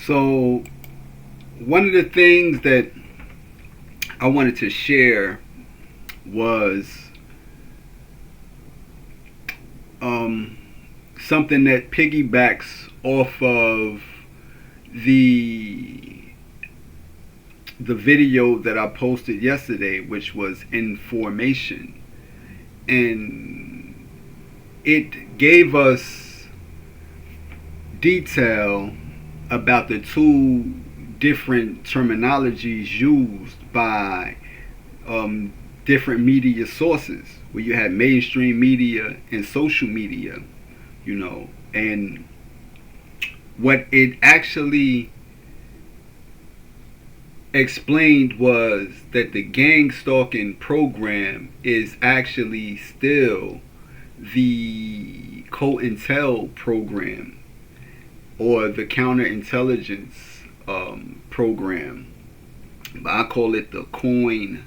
So, one of the things that I wanted to share was um, something that piggybacks off of the the video that I posted yesterday, which was information, and it gave us detail about the two different terminologies used by um, different media sources, where you had mainstream media and social media, and what it actually explained was that the gang stalking program is actually still the COINTEL program, or the counterintelligence program. I call it the COINTEL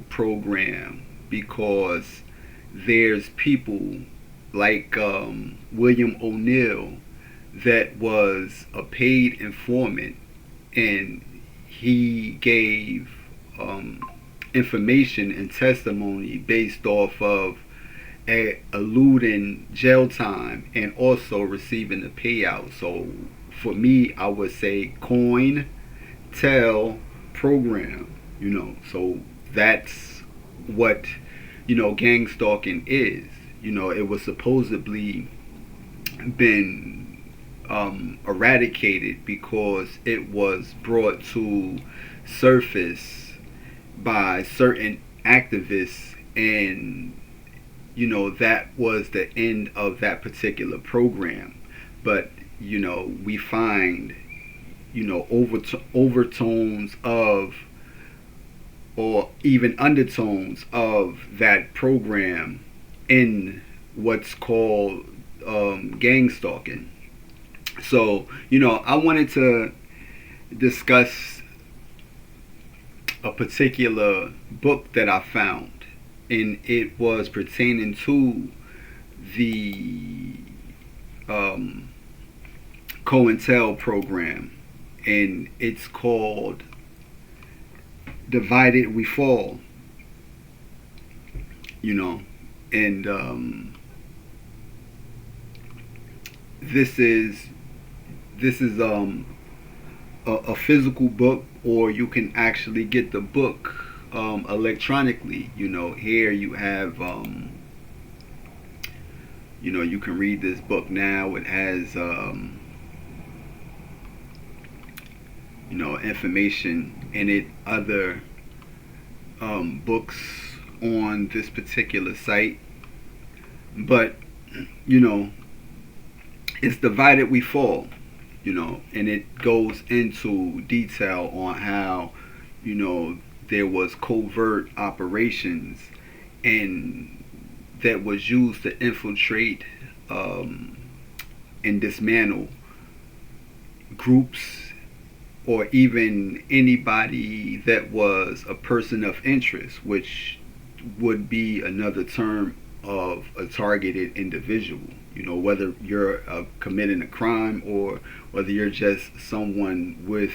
program because there's people like William O'Neill that was a paid informant, and he gave information and testimony based off of eluding jail time and also receiving a payout. So for me, I would say coin tell program. So that's what gang stalking is. It was supposedly been eradicated because it was brought to surface by certain activists, and that was the end of that particular program. But we find overtones of, or even undertones of, that program in what's called gang stalking. So I wanted to discuss a particular book that I found, and it was pertaining to the COINTEL program, and it's called Divided We Fall. And this is a physical book, or you can actually get the book electronically. Here you have you can read this book now. It has information in it, other books on this particular site. But it's Divided We Fall. And it goes into detail on how there was covert operations and that was used to infiltrate and dismantle groups, or even anybody that was a person of interest, which would be another term of a targeted individual. Whether you're committing a crime, or whether you're just someone with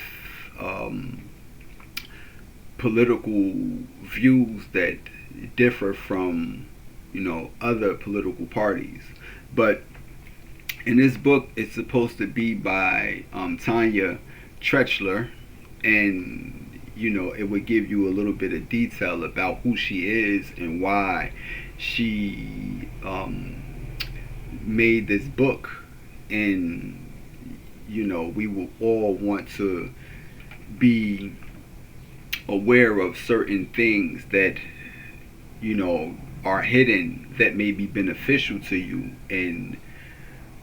political views that differ from other political parties. But in this book, it's supposed to be by Tanya Trechler, and it would give you a little bit of detail about who she is and why she made this book. And we will all want to be aware of certain things that are hidden, that may be beneficial to you. And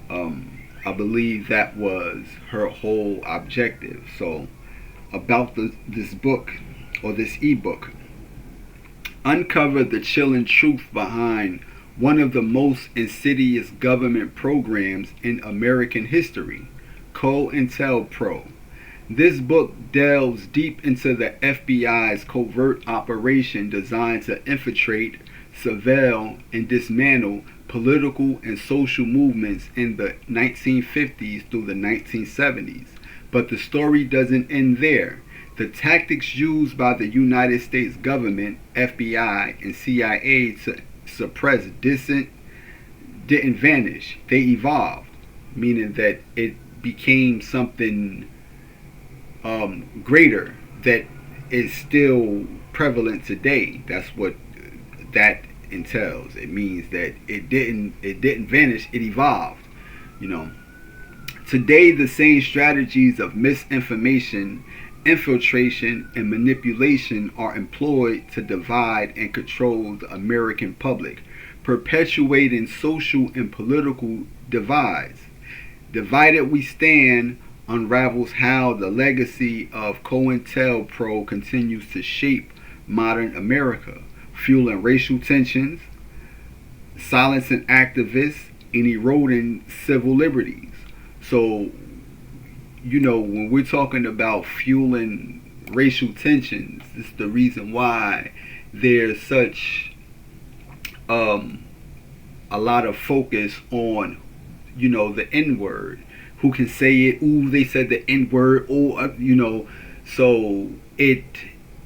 I believe that was her whole objective. So about this book, or this ebook: uncover the chilling truth behind one of the most insidious government programs in American history, COINTELPRO. This book delves deep into the FBI's covert operation designed to infiltrate, surveil, and dismantle political and social movements in the 1950s through the 1970s. But the story doesn't end there. The tactics used by the United States government, FBI, and CIA to suppress dissent didn't vanish. They evolved, meaning that it became something greater that is still prevalent today. That's what that entails. It means that it didn't vanish. It evolved. You know. Today, the same strategies of misinformation, infiltration, and manipulation are employed to divide and control the American public, perpetuating social and political divides. Divided We Stand unravels how the legacy of COINTELPRO continues to shape modern America, fueling racial tensions, silencing activists, and eroding civil liberties. So, when we're talking about fueling racial tensions, it's the reason why there's such a lot of focus on, the N word. Who can say it? Ooh, they said the N word. Oh, So it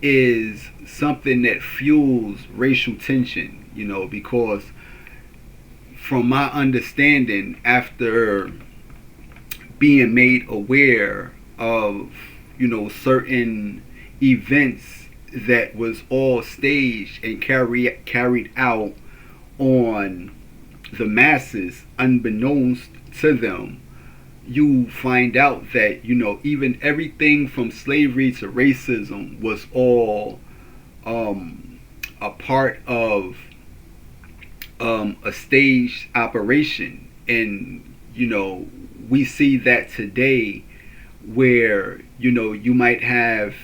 is something that fuels racial tension, because from my understanding, after being made aware of, certain events that was all staged and carried out on the masses unbeknownst to them, you find out that, even everything from slavery to racism was all a part of a staged operation. And, we see that today where, you might have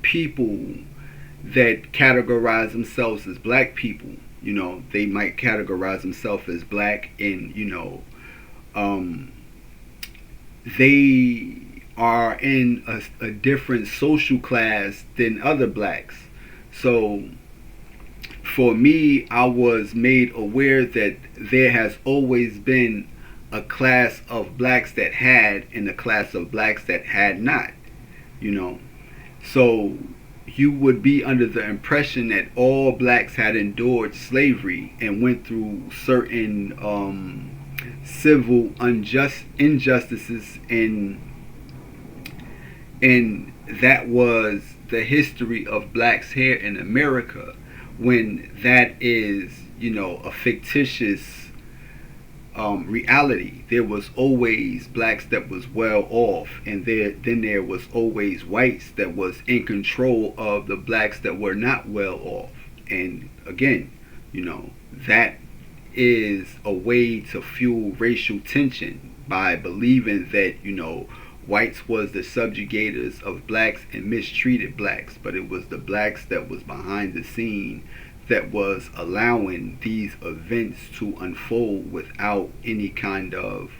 people that categorize themselves as black people. They might categorize themselves as black, and, they are in a different social class than other blacks. So for me, I was made aware that there has always been a class of blacks that had and a class of blacks that had not. So you would be under the impression that all blacks had endured slavery and went through certain civil injustices, and that was the history of blacks here in America, when that is, a fictitious reality. There was always blacks that was well off, and then there was always whites that was in control of the blacks that were not well off. And again, that is a way to fuel racial tension, by believing that, whites was the subjugators of blacks and mistreated blacks, but it was the blacks that was behind the scene that was allowing these events to unfold without any kind of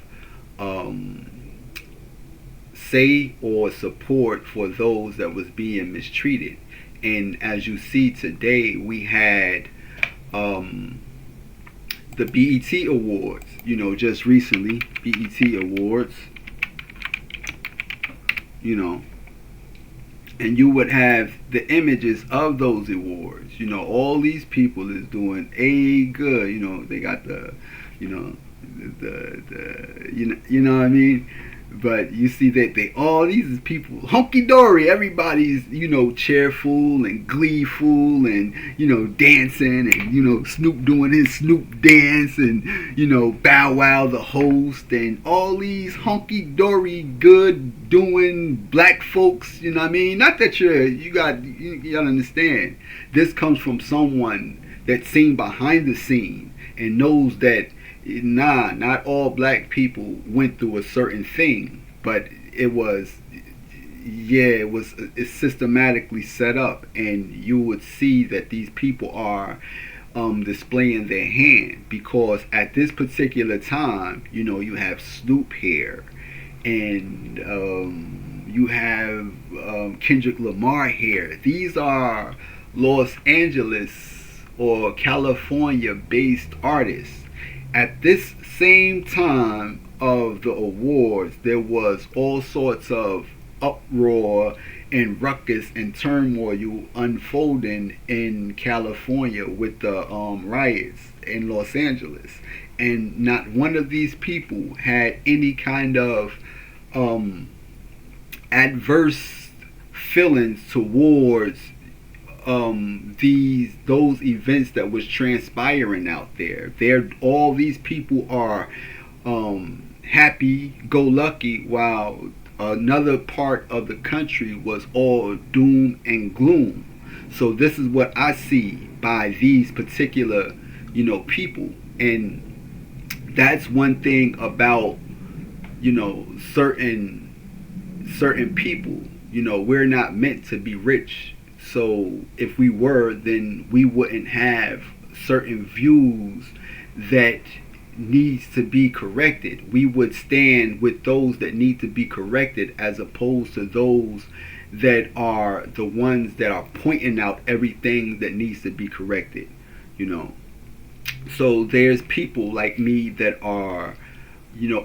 say or support for those that was being mistreated. And as you see today, we had the BET Awards, just recently, BET Awards, and you would have the images of those awards. All these people is doing a good. They got the, what I mean. But you see that all these people hunky dory. Everybody's cheerful and gleeful and dancing, and Snoop doing his Snoop dance, and Bow Wow the host, and all these hunky dory good doing black folks. What I mean? Not that you gotta understand. This comes from someone that's seen behind the scene and knows that. Not all black people went through a certain thing, but it's systematically set up, and you would see that these people are displaying their hand, because at this particular time, you have Snoop here, and you have Kendrick Lamar here. These are Los Angeles or California based artists. at this same time of the awards, there was all sorts of uproar and ruckus and turmoil unfolding in California with the riots in Los Angeles. And not one of these people had any kind of um, adverse feelings towards those events that was transpiring out there. They're all these people are happy go lucky, while another part of the country was all doom and gloom. So this is what I see by these particular, people. And that's one thing about, certain people. We're not meant to be rich. So if we were, then we wouldn't have certain views that needs to be corrected. We would stand with those that need to be corrected, as opposed to those that are the ones that are pointing out everything that needs to be corrected. you know so there's people like me that are,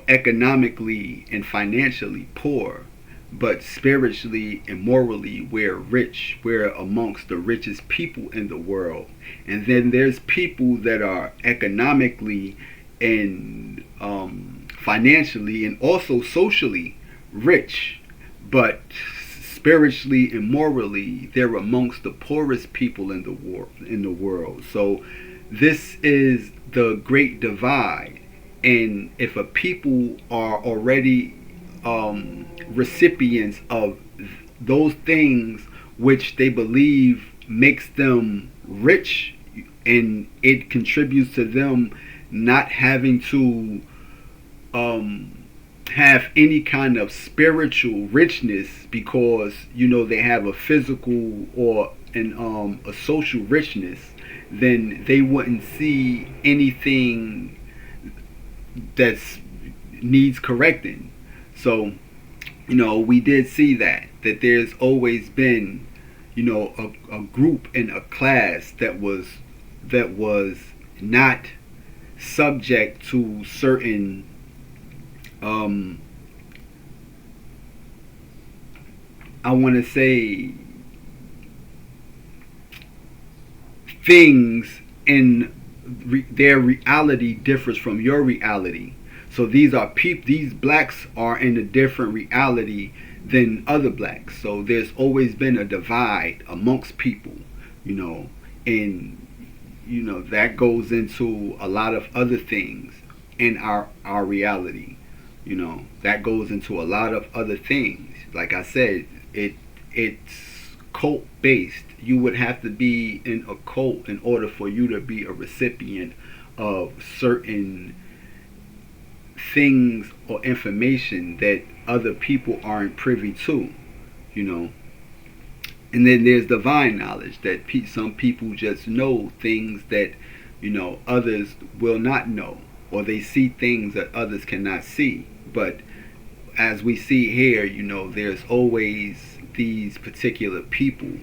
economically and financially poor, but spiritually and morally we're rich. We're amongst the richest people in the world. And then there's people that are economically and financially and also socially rich, but spiritually and morally they're amongst the poorest people in the world. So this is the great divide. And if a people are already recipients of those things which they believe makes them rich, and it contributes to them not having to have any kind of spiritual richness, because they have a physical or a social richness, then they wouldn't see anything that's needs correcting. So we did see that there's always been a group and a class that was not subject to certain I want to say things in their reality differs from your reality. So these blacks are in a different reality than other blacks. So there's always been a divide amongst people, and that goes into a lot of other things in our reality. That goes into a lot of other things. Like I said, it's cult based. You would have to be in a cult in order for you to be a recipient of certain things or information that other people aren't privy to. And then there's divine knowledge that some people just know things that others will not know, or they see things that others cannot see. But as we see here, there's always these particular people,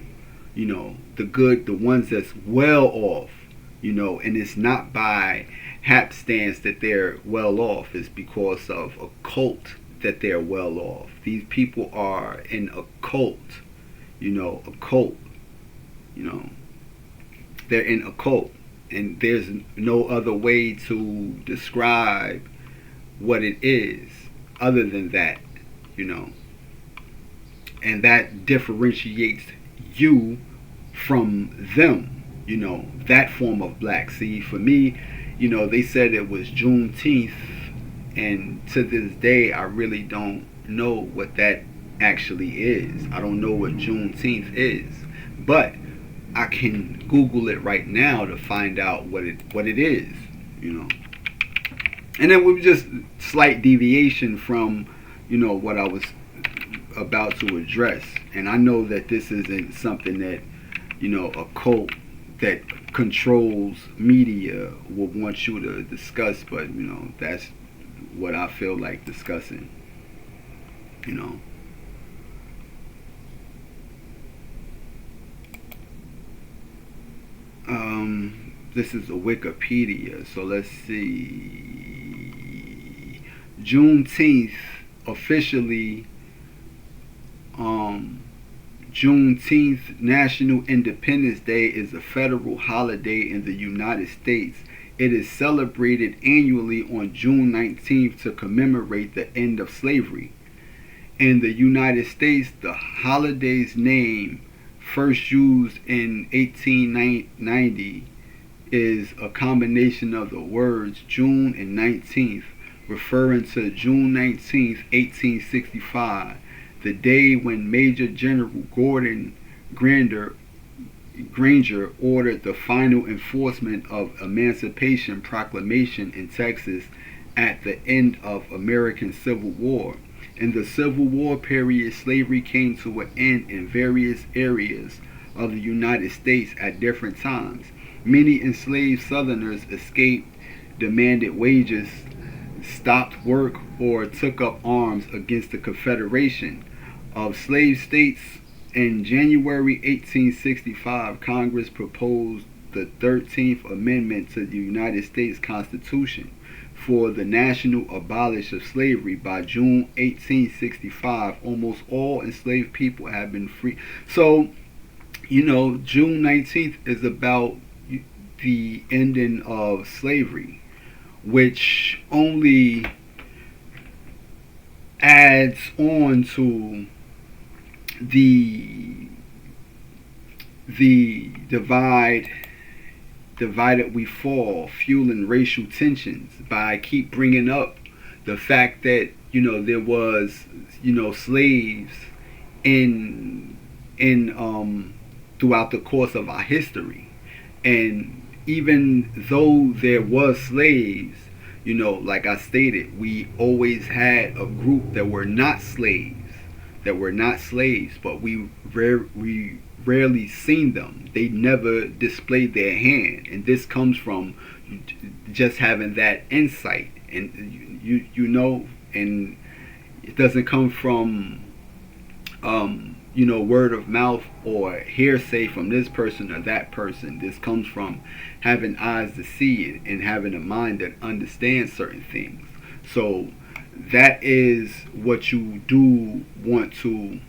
the good, the ones that's well off, and it's not by hapstance that they're well off. It's because of a cult that they're well off. These people are in a cult, a cult, they're in a cult, and there's no other way to describe what it is other than that, and that differentiates you from them, that form of black. See, for me, they said it was Juneteenth, and to this day I really don't know what that actually is. I don't know what Juneteenth is, but I can Google it right now to find out what it is, And then we just slight deviation from, what I was about to address. And I know that this isn't something that, a cult that controls media will want you to discuss, but that's what I feel like discussing. this is a Wikipedia. So let's see. Juneteenth officially, um, Juneteenth, National Independence Day, is a federal holiday in the United States. It is celebrated annually on June 19th to commemorate the end of slavery. In the United States, the holiday's name, first used in 1890, is a combination of the words June and 19th, referring to June 19th, 1865, the day when Major General Gordon Granger ordered the final enforcement of Emancipation Proclamation in Texas at the end of American Civil War. In the Civil War period, slavery came to an end in various areas of the United States at different times. Many enslaved Southerners escaped, demanded wages, stopped work, or took up arms against the Confederation of Slave States. In January 1865, Congress proposed the 13th Amendment to the United States Constitution for the national abolition of slavery. By June 1865, almost all enslaved people have been free. So, June 19th is about the ending of slavery, which only adds on to the divided we fall, fueling racial tensions by keep bringing up the fact that there was slaves in throughout the course of our history. And even though there was slaves, like I stated, we always had a group that were not slaves, but we rarely seen them. They never displayed their hand, and this comes from just having that insight, and and it doesn't come from word of mouth or hearsay from this person or that person. This comes from having eyes to see it and having a mind that understands certain things. So that is what you do want to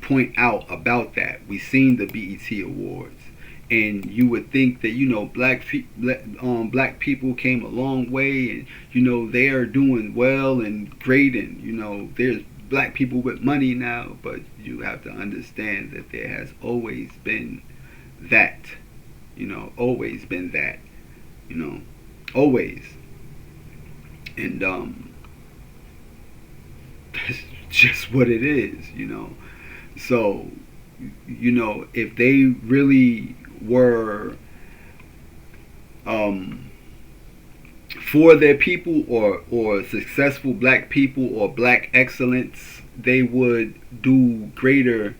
point out about that. We've seen the BET Awards, and you would think that black people came a long way, and they are doing well and great, and there's black people with money now. But you have to understand that there has always been that, always. And that's just what it is. So if they really were for their people, or successful black people, or black excellence, they would do greater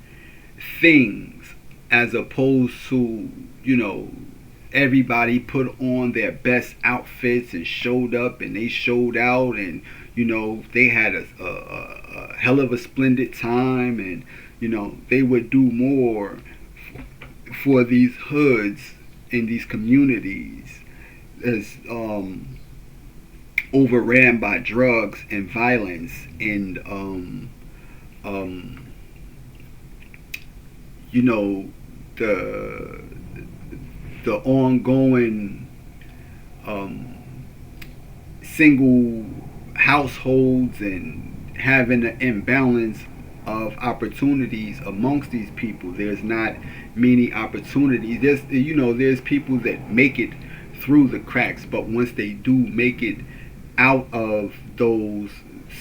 things, as opposed to everybody put on their best outfits and showed up and they showed out, and they had a hell of a splendid time, and they would do more for these hoods in these communities as overran by drugs and violence, and the ongoing single households, and having an imbalance of opportunities amongst these people. There's not many opportunities. There's people that make it through the cracks, but once they do make it out of those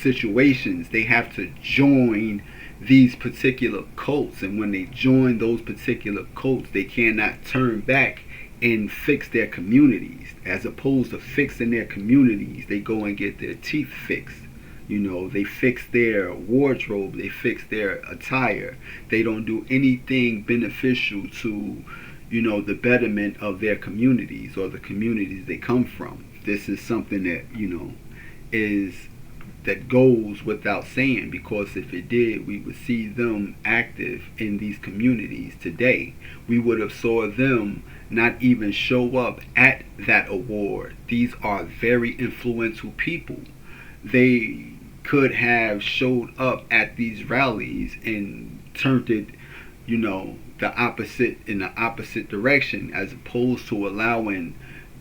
situations, they have to join these particular cults, and when they join those particular cults, they cannot turn back and fix their communities. As opposed to fixing their communities, they go and get their teeth fixed. They fix their wardrobe, they fix their attire. They don't do anything beneficial to the betterment of their communities or the communities they come from. This is something that is that goes without saying, because if it did, we would see them active in these communities today. We would have saw them not even show up at that award. These are very influential people. They could have showed up at these rallies and turned it, the opposite, in the opposite direction, as opposed to allowing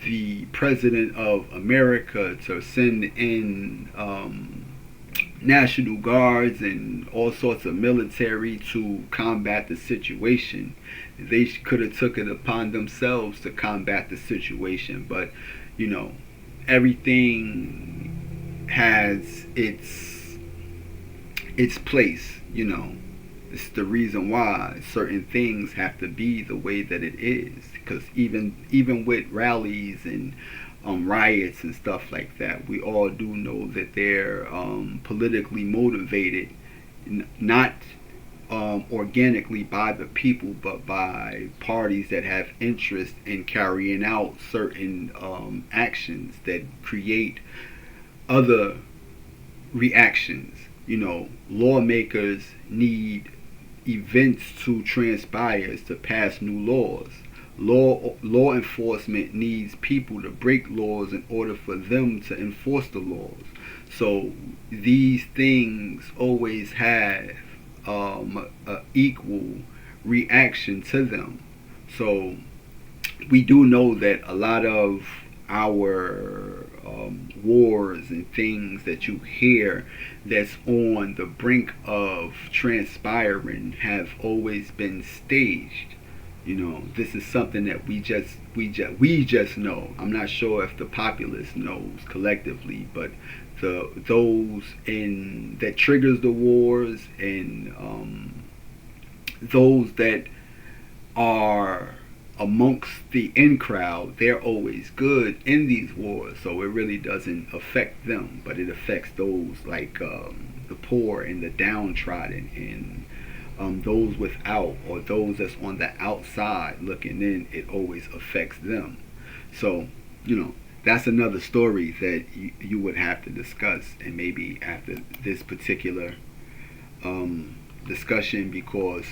the president of America to send in National Guards and all sorts of military to combat the situation. They could have took it upon themselves to combat the situation, but everything has its place. It's the reason why certain things have to be the way that it is, because even with rallies and riots and stuff like that, we all do know that they're politically motivated, not organically by the people, but by parties that have interest in carrying out certain actions that create other reactions. Lawmakers need events to transpire to pass new laws. Law enforcement needs people to break laws in order for them to enforce the laws. So these things always have a equal reaction to them. So we do know that a lot of our wars and things that you hear that's on the brink of transpiring have always been staged. This is something that we just know. I'm not sure if the populace knows collectively, but those in that triggers the wars, and those that are amongst the in crowd, they're always good in these wars, so it really doesn't affect them, but it affects those like the poor and the downtrodden, and those without, or those that's on the outside looking in. It always affects them. So that's another story that you would have to discuss, and maybe after this particular discussion, because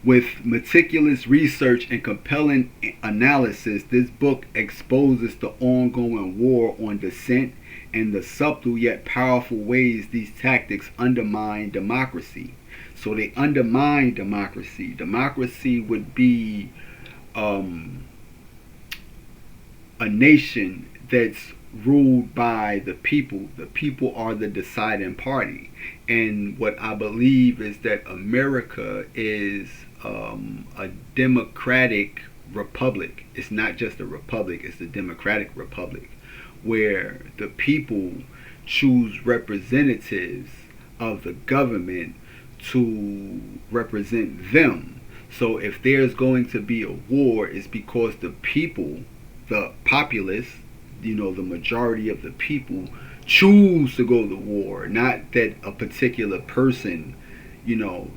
with meticulous research and compelling analysis, this book exposes the ongoing war on dissent and the subtle yet powerful ways these tactics undermine democracy. So they undermine democracy. Democracy would be a nation that's ruled by the people. The people are the deciding party. And what I believe is that America is a democratic republic. It's not just a republic, it's a democratic republic, where the people choose representatives of the government to represent them. So if there's going to be a war, it's because the people, the populace, the majority of the people choose to go to war, not that a particular person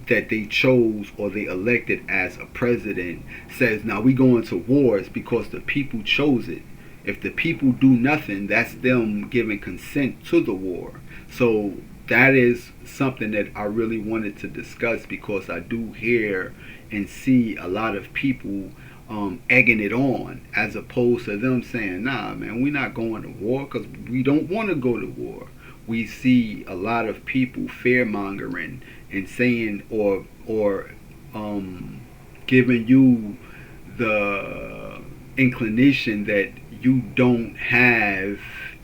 that they chose or they elected as a president says, now we go into wars, because the people chose it. If the people do nothing, that's them giving consent to the war. So that is something that I really wanted to discuss, because I do hear and see a lot of people egging it on, as opposed to them saying, nah man, we're not going to war because we don't want to go to war. We see a lot of people fear mongering and saying, or giving you the inclination that you don't have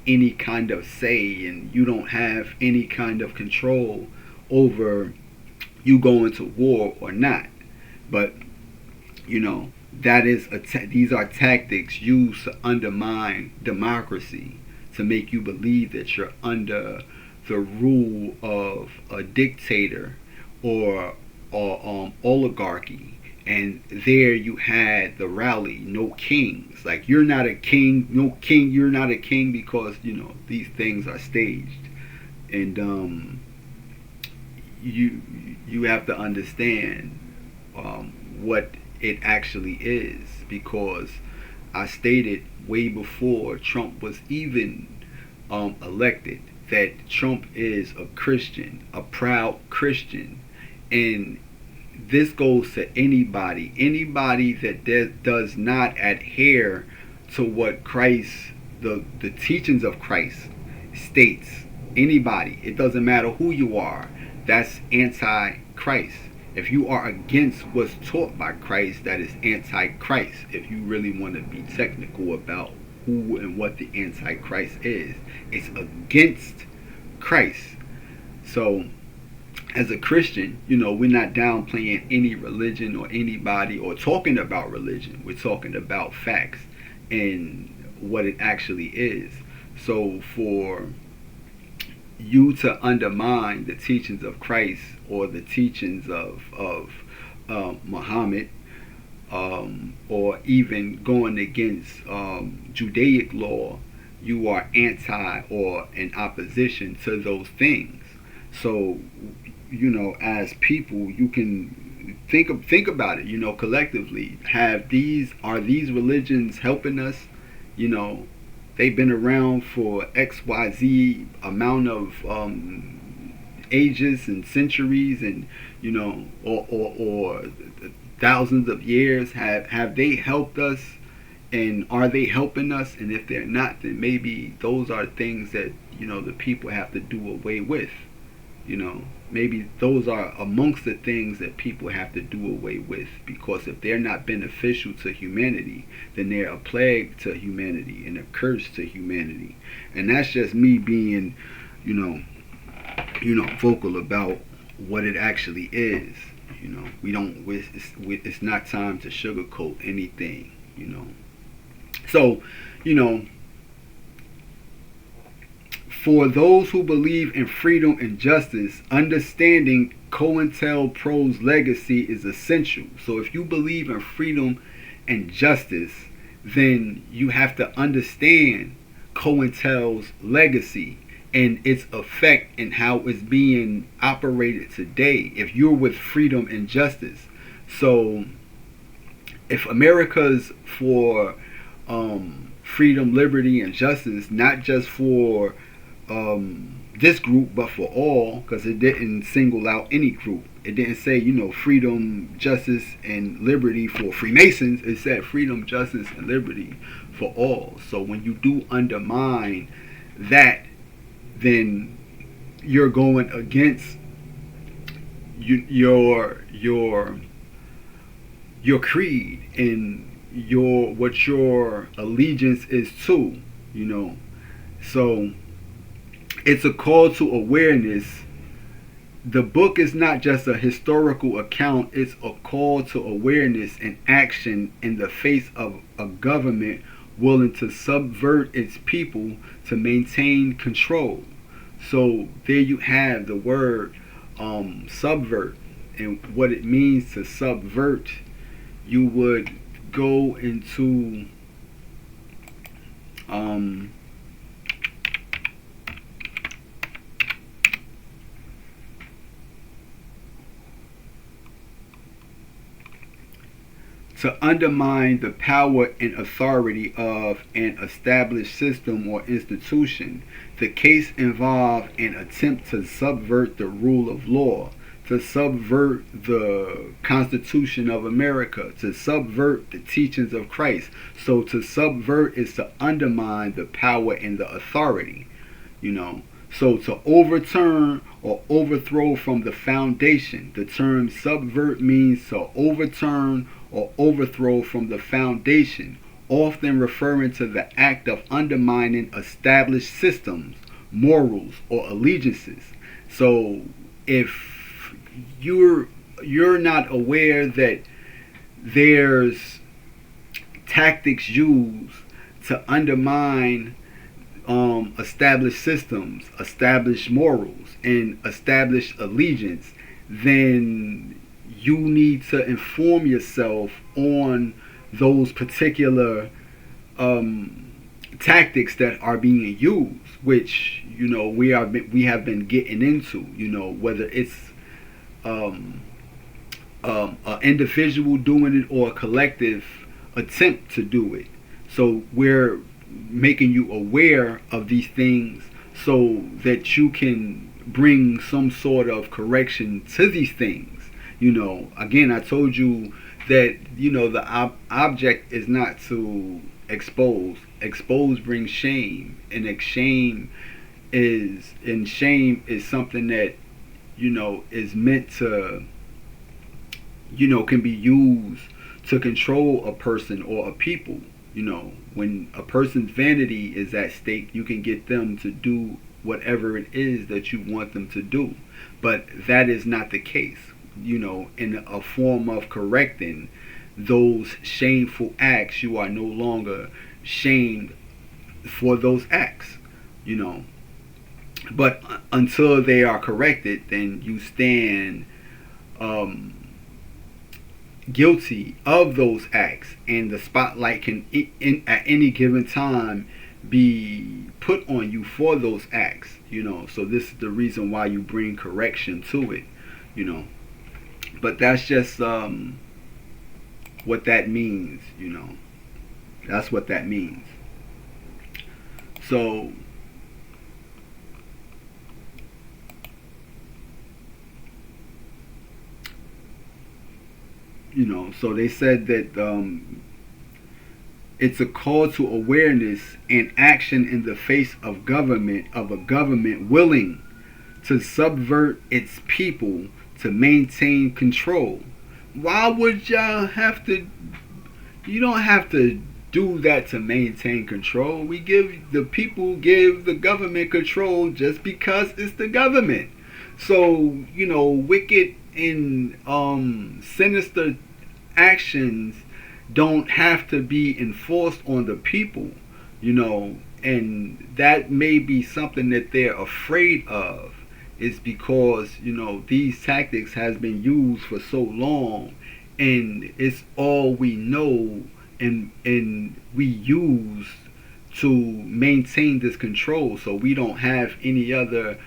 any kind of say and you don't have any kind of control over you going to war or not. But that is these are tactics used to undermine democracy, to make you believe that you're under the rule of a dictator or oligarchy. And there you had the rally, no kings. Like, you're not a king, no king, you're not a king, because these things are staged. And you have to understand what it actually is, because I stated way before Trump was even elected, that Trump is a Christian, a proud Christian. And this goes to anybody that does not adhere to what Christ, the teachings of Christ states. Anybody, it doesn't matter who you are, that's anti-Christ. If you are against what's taught by Christ, that is anti-Christ. If you really want to be technical about who and what the anti-Christ is, it's against Christ. So as a Christian, we're not downplaying any religion or anybody or talking about religion. We're talking about facts and what it actually is. So for you to undermine the teachings of Christ or the teachings of Muhammad, or even going against Judaic law, you are anti or in opposition to those things. So, as people, you can think about it. Collectively, are these religions helping us? They've been around for XYZ amount of ages and centuries, and or thousands of years. Have they helped us, and are they helping us? And if they're not, then maybe those are things that the people have to do away with. Maybe those are amongst the things that people have to do away with, because if they're not beneficial to humanity, then they're a plague to humanity and a curse to humanity. And that's just me being, vocal about what it actually is. We don't. It's not time to sugarcoat anything. So, for those who believe in freedom and justice, understanding COINTELPRO's legacy is essential. So if you believe in freedom and justice, then you have to understand COINTEL's legacy and its effect and how it's being operated today. If you're with freedom and justice, so if America's for freedom, liberty, and justice, not just for this group, but for all, because it didn't single out any group. It didn't say, freedom, justice, and liberty for Freemasons. It said freedom, justice, and liberty for all. So when you do undermine that, then you're going against your creed and what your allegiance is to. So it's a call to awareness. The book is not just a historical account, it's a call to awareness and action in the face of a government willing to subvert its people to maintain control. So there you have the word subvert and what it means to subvert. You would go into to undermine the power and authority of an established system or institution. The case involved an attempt to subvert the rule of law, to subvert the Constitution of America, to subvert the teachings of Christ. So to subvert is to undermine the power and the authority, So to overturn or overthrow from the foundation. The term subvert means to overturn or overthrow from the foundation, often referring to the act of undermining established systems, morals, or allegiances. So if you're not aware that there's tactics used to undermine established systems, established morals, and established allegiance, then you need to inform yourself on those particular tactics that are being used, which we have been getting into. Whether it's an individual doing it or a collective attempt to do it. So we're making you aware of these things so that you can bring some sort of correction to these things. Again, I told you that the object is not to expose. Expose brings shame, and shame is something that is meant to can be used to control a person or a people. When a person's vanity is at stake, you can get them to do whatever it is that you want them to do. But that is not the case. In a form of correcting those shameful acts, you are no longer shamed for those acts. But until they are corrected, then you stand guilty of those acts, and the spotlight can at any given time be put on you for those acts. So this is the reason why you bring correction to it. But that's just what that means. That's what that means. So so they said that it's a call to awareness and action in the face of a government willing to subvert its people to maintain control. Why would y'all have to? You don't have to do that to maintain control. Give the government control just because it's the government. So wicked and sinister actions don't have to be enforced on the people. And that may be something that they're afraid of, is because these tactics has been used for so long, and it's all we know, and we use to maintain this control. So we don't have any other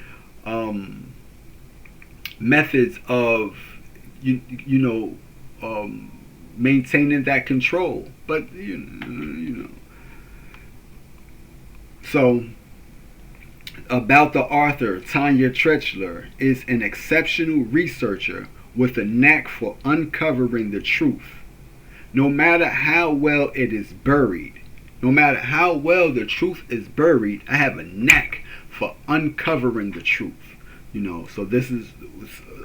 methods of maintaining that control. But so about the author, Tanya Trechler is an exceptional researcher with a knack for uncovering the truth. No matter how well it is buried, no matter how well the truth is buried, I have a knack for uncovering the truth. So this is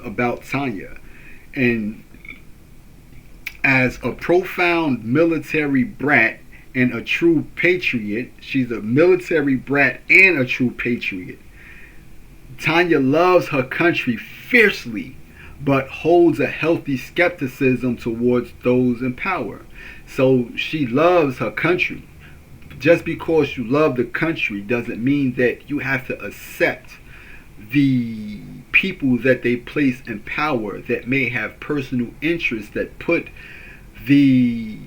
about Tanya. And as a profound military brat and a true patriot, she's a military brat and a true patriot. Tanya loves her country fiercely, but holds a healthy skepticism towards those in power. So she loves her country. Just because you love the country doesn't mean that you have to accept the people that they place in power that may have personal interests that put the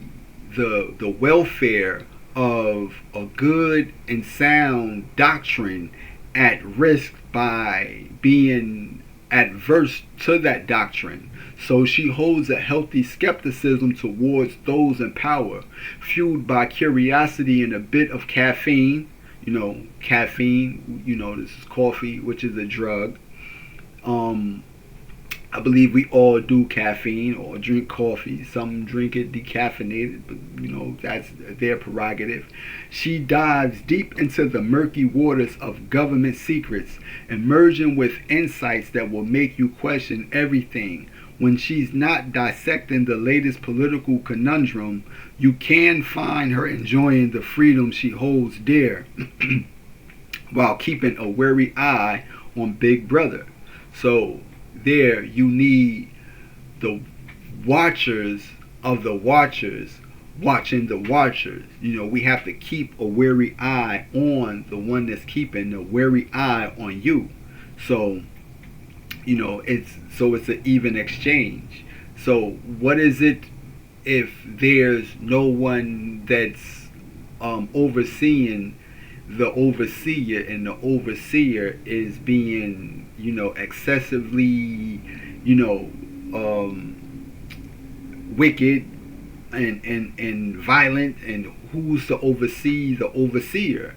welfare of a good and sound doctrine at risk by being adverse to that doctrine. So she holds a healthy skepticism towards those in power, fueled by curiosity and a bit of caffeine. Caffeine, this is coffee, which is a drug. I believe we all do caffeine or drink coffee. Some drink it decaffeinated, but that's their prerogative. She dives deep into the murky waters of government secrets, emerging with insights that will make you question everything. When she's not dissecting the latest political conundrum, you can find her enjoying the freedom she holds dear while keeping a wary eye on Big Brother. So there you need the watchers of the watchers watching the watchers. We have to keep a wary eye on the one that's keeping a wary eye on you. So it's an even exchange. So what is it if there's no one that's overseeing the overseer, and the overseer is being excessively wicked and violent and who's to oversee the overseer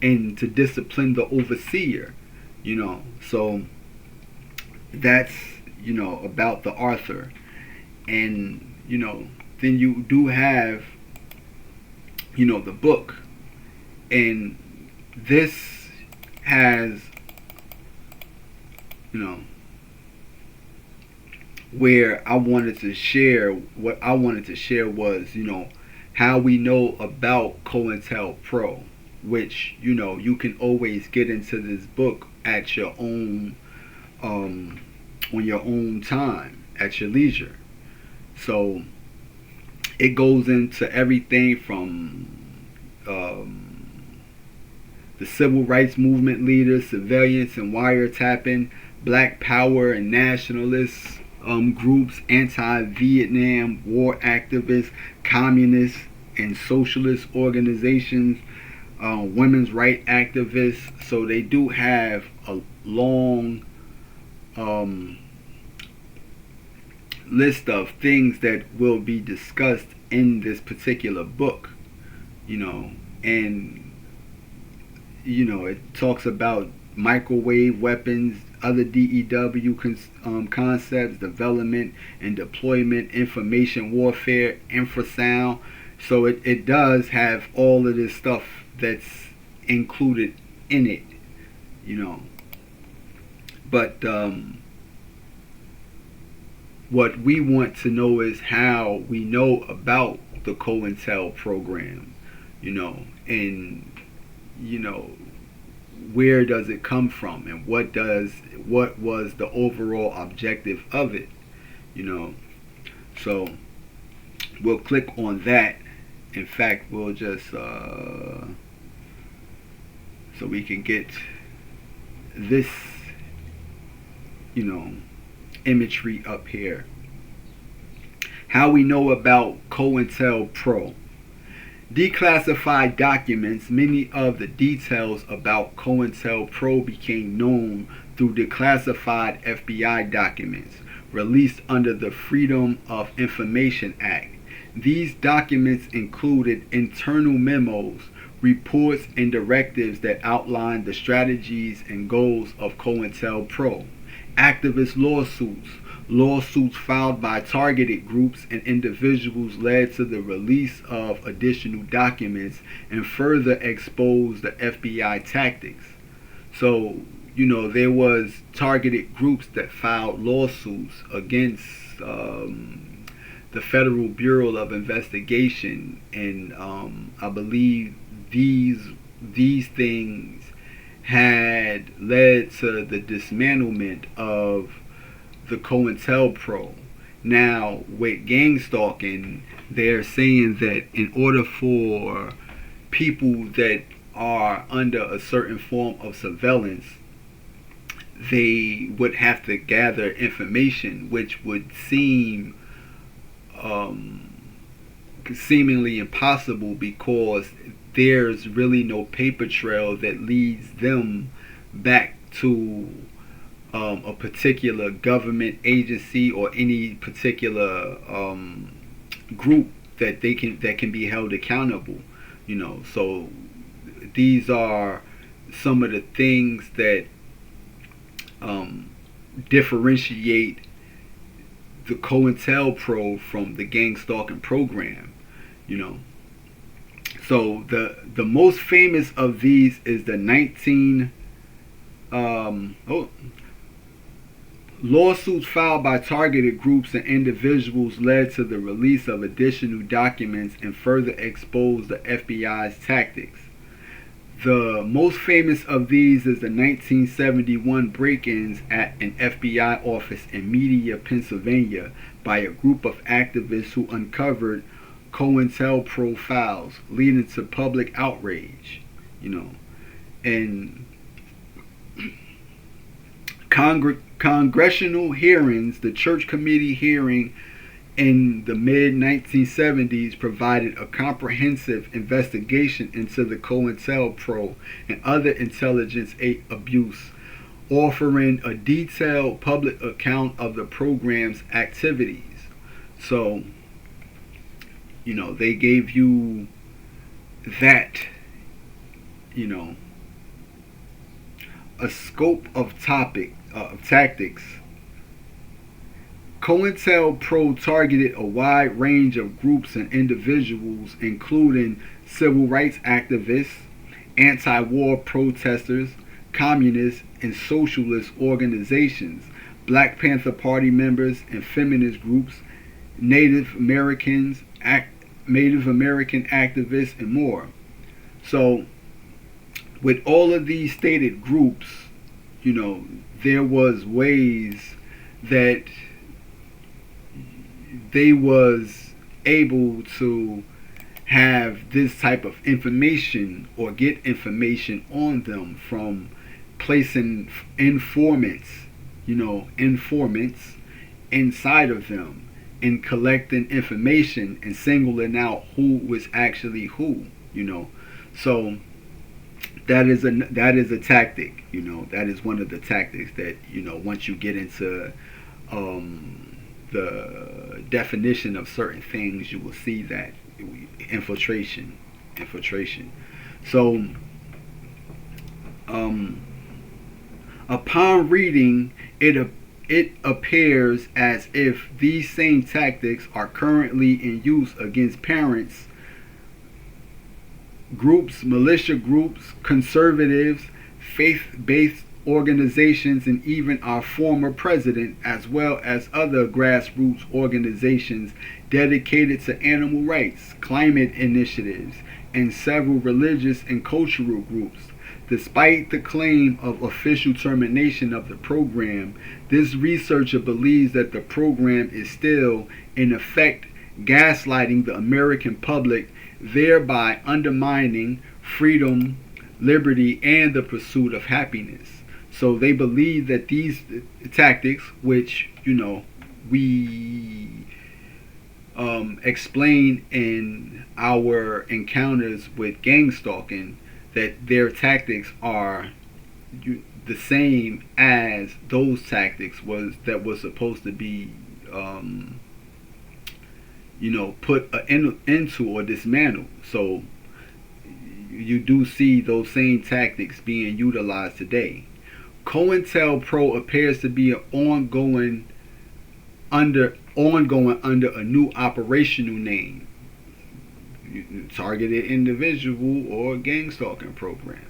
and to discipline the overseer, So that's, about the author. And, then you do have, the book. And this has, where I wanted to share, what I wanted to share was, how we know about COINTELPRO, which, you can always get into this book at your own, on your own time, at your leisure. So it goes into everything from the civil rights movement leaders, surveillance and wiretapping, black power and nationalist groups, anti-Vietnam war activists, communists and socialist organizations, women's rights activists. So they do have a long list of things that will be discussed in this particular book, and it talks about microwave weapons, other DEW concepts, development and deployment, information warfare, infrasound. So it does have all of this stuff that's included in it, But what we want to know is how we know about the COINTEL program, and where does it come from, and what was the overall objective of it, So we'll click on that. In fact, we'll just so we can get this, imagery up here. How we know about COINTELPRO. Declassified documents. Many of the details about COINTELPRO became known through declassified FBI documents released under the Freedom of Information Act. These documents included internal memos, reports, and directives that outlined the strategies and goals of COINTELPRO. Activist lawsuits filed by targeted groups and individuals led to the release of additional documents and further exposed the FBI tactics. So, there was targeted groups that filed lawsuits against the Federal Bureau of Investigation, and I believe these things had led to the dismantlement of the COINTELPRO. Now, with Gangstalking, they're saying that in order for people that are under a certain form of surveillance, they would have to gather information, which would seem seemingly impossible, because there's really no paper trail that leads them back to a particular government agency or any particular group that can be held accountable. So these are some of the things that differentiate the COINTELPRO from the Gangstalking program. So the most famous of these is the lawsuits filed by targeted groups and individuals led to the release of additional documents and further exposed the FBI's tactics. The most famous of these is the 1971 break-ins at an FBI office in Media, Pennsylvania, by a group of activists who uncovered COINTELPRO files, leading to public outrage. And congressional hearings, the Church Committee hearing in the mid-1970s provided a comprehensive investigation into the COINTELPRO and other intelligence abuse, offering a detailed public account of the program's activities. So, they gave you that, you know, a scope of tactics. COINTELPRO targeted a wide range of groups and individuals, including civil rights activists, anti-war protesters, communist and socialist organizations, Black Panther Party members and feminist groups, Native Americans, Native American activists, and more. So, with all of these stated groups, there was ways that they was able to have this type of information or get information on them from placing informants inside of them and collecting information and singling out who was actually who. So that is a tactic. That is one of the tactics that once you get into the definition of certain things, you will see that infiltration. So upon reading it appears as if these same tactics are currently in use against parents groups, militia groups, conservatives, faith-based organizations, and even our former president, as well as other grassroots organizations dedicated to animal rights, climate initiatives, and several religious and cultural groups. Despite the claim of official termination of the program, this researcher believes that the program is still, in effect, gaslighting the American public, thereby undermining freedom, liberty, and the pursuit of happiness. So they believe that these tactics, which we explain in our encounters with Gangstalking, that their tactics are the same as those tactics that was supposed to be put into or dismantled. So you do see those same tactics being utilized today. COINTELPRO appears to be ongoing under a new operational name, targeted individual or Gangstalking program.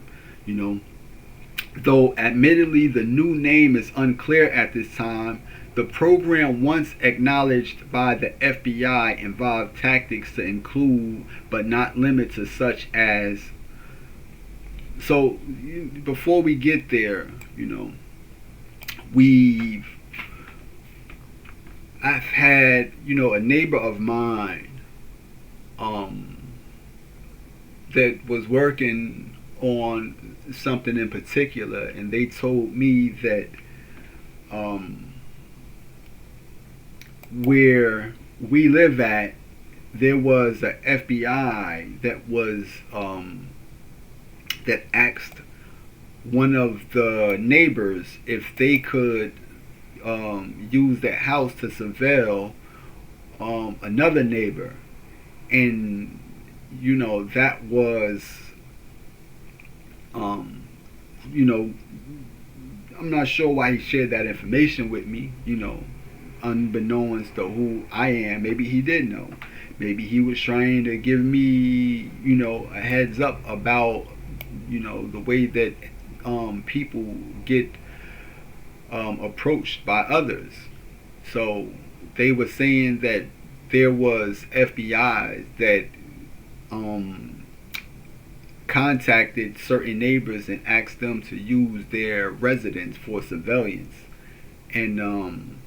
Though admittedly the new name is unclear at this time, the program, once acknowledged by the FBI, involved tactics to include but not limit to such as. So before we get there, I've had a neighbor of mine that was working on something in particular, and they told me that where we live at, there was a FBI that was that asked one of the neighbors if they could use that house to surveil another neighbor, and that was I'm not sure why he shared that information with me, unbeknownst to who I am. Maybe he did know. Maybe he was trying to give me, a heads up about, the way that people get approached by others. So they were saying that there was FBI's that contacted certain neighbors and asked them to use their residence for surveillance, and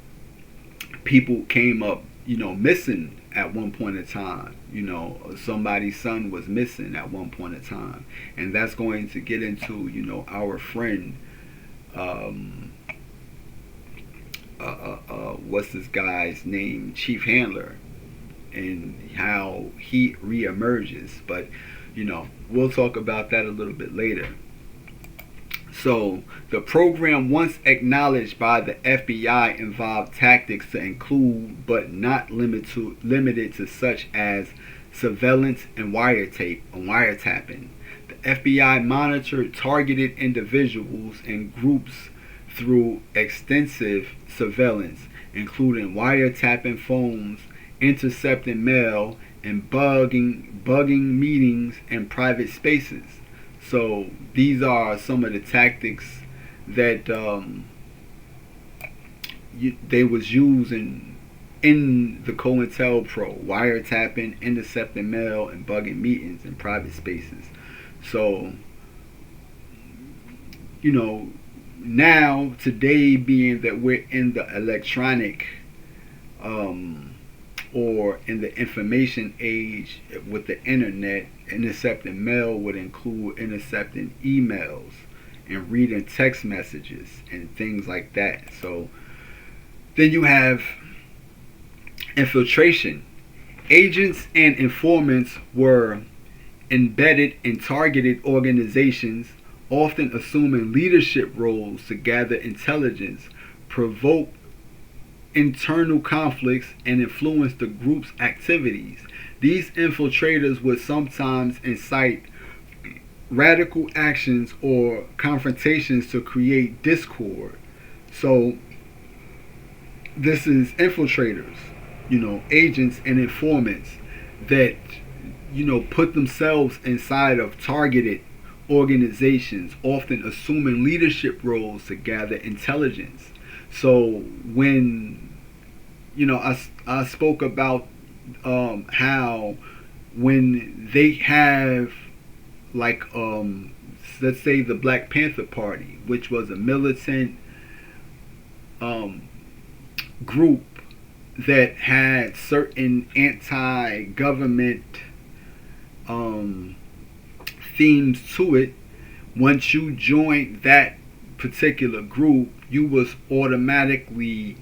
people came up missing at one point in time. Somebody's son was missing at one point in time, and that's going to get into our friend what's this guy's name, Chief Handler, and how he reemerges. But we'll talk about that a little bit later. So the program, once acknowledged by the FBI, involved tactics to include but not limited to such as surveillance, and wiretapping. The FBI monitored targeted individuals and groups through extensive surveillance, including wiretapping phones, intercepting mail, and bugging meetings and private spaces. So these are some of the tactics that they was using in the COINTELPRO: wiretapping, intercepting mail, and bugging meetings in private spaces. So, you know, now, today, being that we're in the electronic or in the information age with the internet, intercepting mail would include intercepting emails and reading text messages and things like that. So then you have infiltration. Agents and informants were embedded in targeted organizations, often assuming leadership roles to gather intelligence, provoke internal conflicts, and influence the group's activities. These infiltrators would sometimes incite radical actions or confrontations to create discord. So this is infiltrators, agents and informants that, put themselves inside of targeted organizations, often assuming leadership roles to gather intelligence. So when, I spoke about how when they have, like, let's say the Black Panther Party, which was a militant group that had certain anti-government themes to it. Once you joined that particular group, you was automatically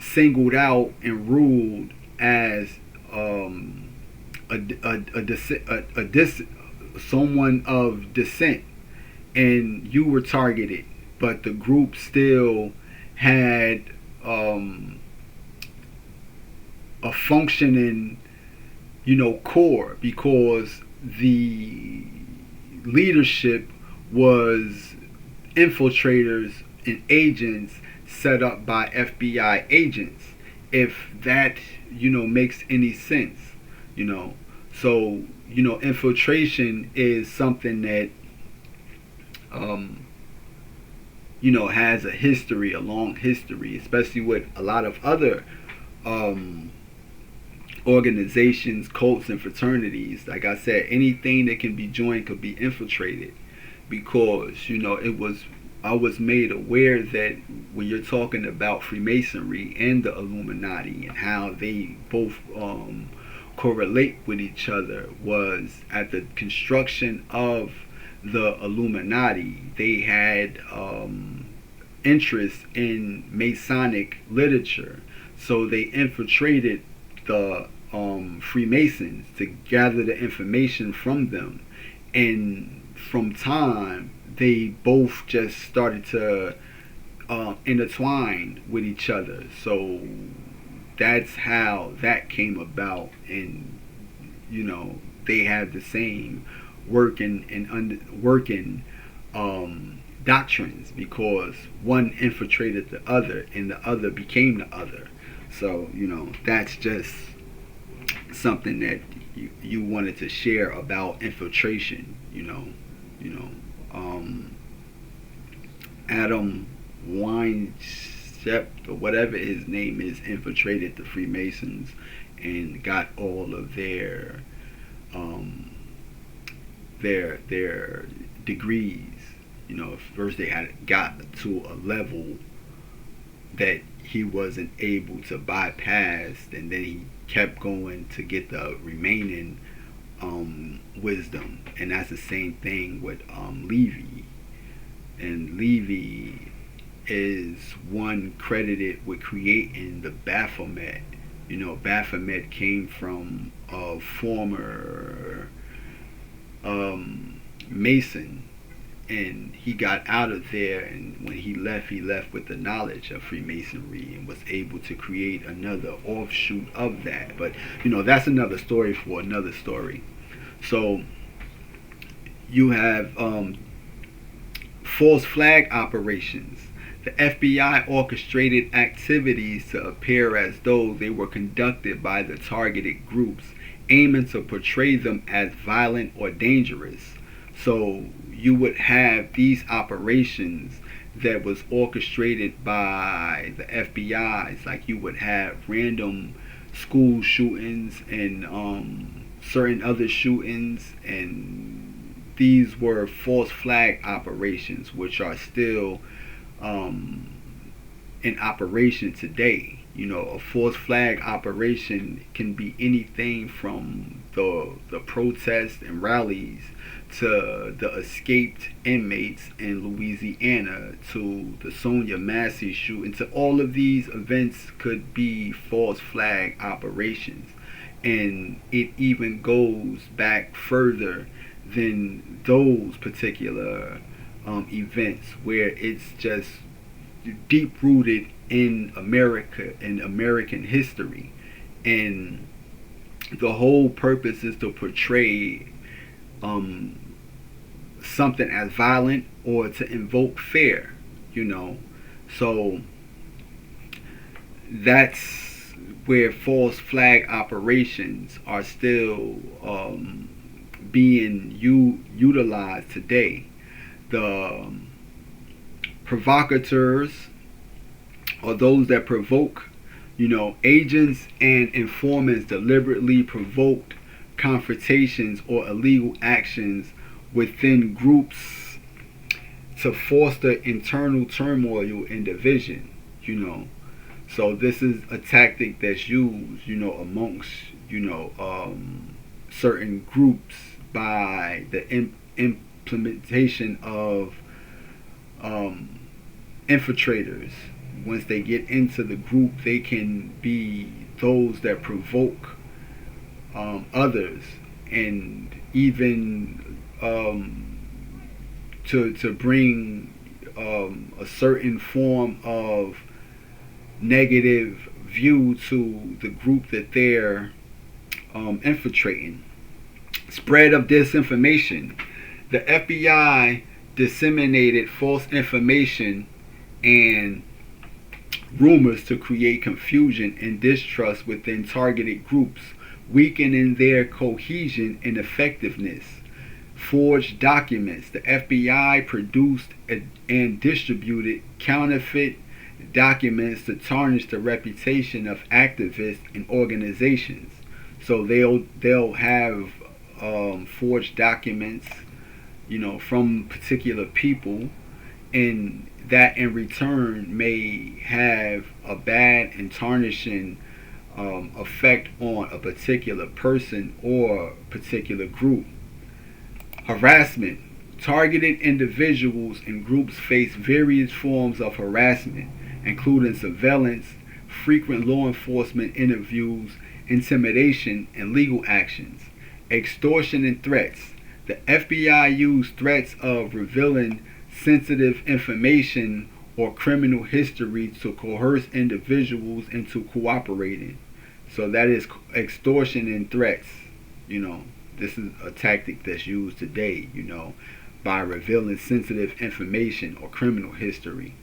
singled out and ruled as someone of dissent, and you were targeted. But the group still had a functioning, core, because the leadership was infiltrators and agents set up by FBI agents. If that, makes any sense, So, infiltration is something that, has a history, a long history, especially with a lot of other organizations, cults, and fraternities. Like I said, anything that can be joined could be infiltrated, because I was made aware that when you're talking about Freemasonry and the Illuminati and how they both correlate with each other, was at the construction of the Illuminati, they had interest in Masonic literature, so they infiltrated the Freemasons to gather the information from them, and from time they both just started to intertwine with each other. So that's how that came about, and they have the same working doctrines, because one infiltrated the other and the other became the other. So that's just something that you wanted to share about infiltration. Adam Weishaupt, or whatever his name is, infiltrated the Freemasons and got all of their degrees. First they had got to a level that he wasn't able to bypass, and then he kept going to get the remaining wisdom. And that's the same thing with Levy. And Levy is one credited with creating the Baphomet. Baphomet came from a former Mason, and he got out of there, and when he left with the knowledge of Freemasonry and was able to create another offshoot of that. But that's another story for another story. So you have false flag operations. The FBI orchestrated activities to appear as though they were conducted by the targeted groups, aiming to portray them as violent or dangerous. So you would have these operations that was orchestrated by the FBI. It's like you would have random school shootings and certain other shootings, and these were false flag operations, which are still in operation today. A false flag operation can be anything from the protests and rallies to the escaped inmates in Louisiana to the Sonia Massey shooting. To all of these events could be false flag operations, and it even goes back further than those particular events, where it's just deep rooted in America and American history, and the whole purpose is to portray something as violent or to invoke fear. So that's where false flag operations are still being utilized today. The provocateurs, or those that provoke, agents and informants deliberately provoked confrontations or illegal actions within groups to foster internal turmoil and division. So this is a tactic that's used, amongst, certain groups by the implementation of infiltrators. Once they get into the group, they can be those that provoke others, and even to bring a certain form of negative view to the group that they're infiltrating. Spread of disinformation. The FBI disseminated false information and rumors to create confusion and distrust within targeted groups, weakening their cohesion and effectiveness. Forged documents. The FBI produced and distributed counterfeit documents to tarnish the reputation of activists and organizations. So they'll have forged documents, from particular people, and that in return may have a bad and tarnishing effect on a particular person or particular group. Harassment. Targeted individuals and groups face various forms of harassment, including surveillance, frequent law enforcement interviews, intimidation, and legal actions. Extortion and threats. The FBI used threats of revealing sensitive information or criminal history to coerce individuals into cooperating. So that is extortion and threats. This is a tactic that's used today, by revealing sensitive information or criminal history,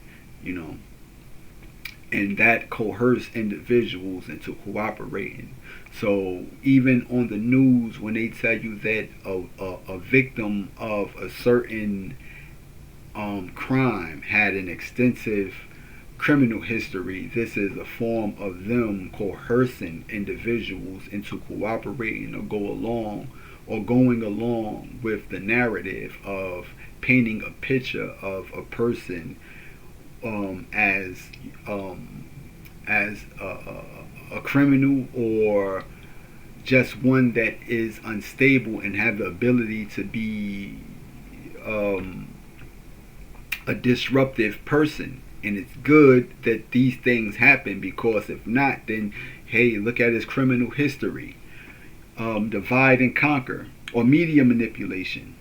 and that coerce individuals into cooperating. So even on the news, when they tell you that a victim of a certain crime had an extensive criminal history, this is a form of them coercing individuals into cooperating or going along with the narrative of painting a picture of a person as a criminal, or just one that is unstable and have the ability to be a disruptive person. And it's good that these things happen, because if not, then hey, look at his criminal history. Divide and conquer, or media manipulation.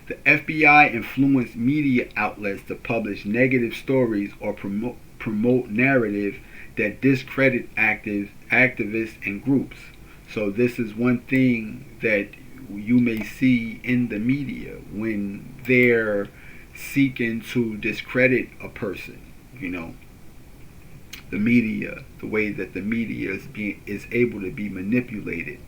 The FBI influenced media outlets to publish negative stories or promote narrative that discredit activists and groups. So this is one thing that you may see in the media when they're seeking to discredit a person. You know, the media, the way that the media is able to be manipulated.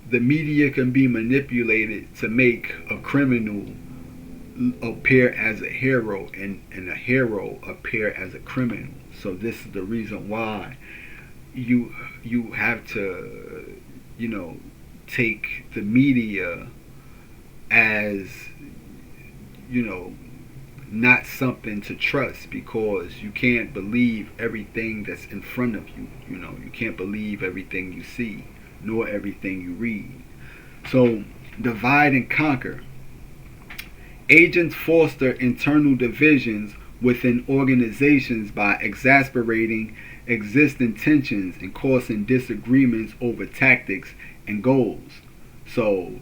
The media can be manipulated to make a criminal appear as a hero, and a hero appear as a criminal. So this is the reason why you have to, you know, take the media as, you know, not something to trust, because you can't believe everything that's in front of you. You know, you can't believe everything you see, nor everything you read. So divide and conquer. Agents foster internal divisions within organizations by exacerbating existing tensions and causing disagreements over tactics and goals. So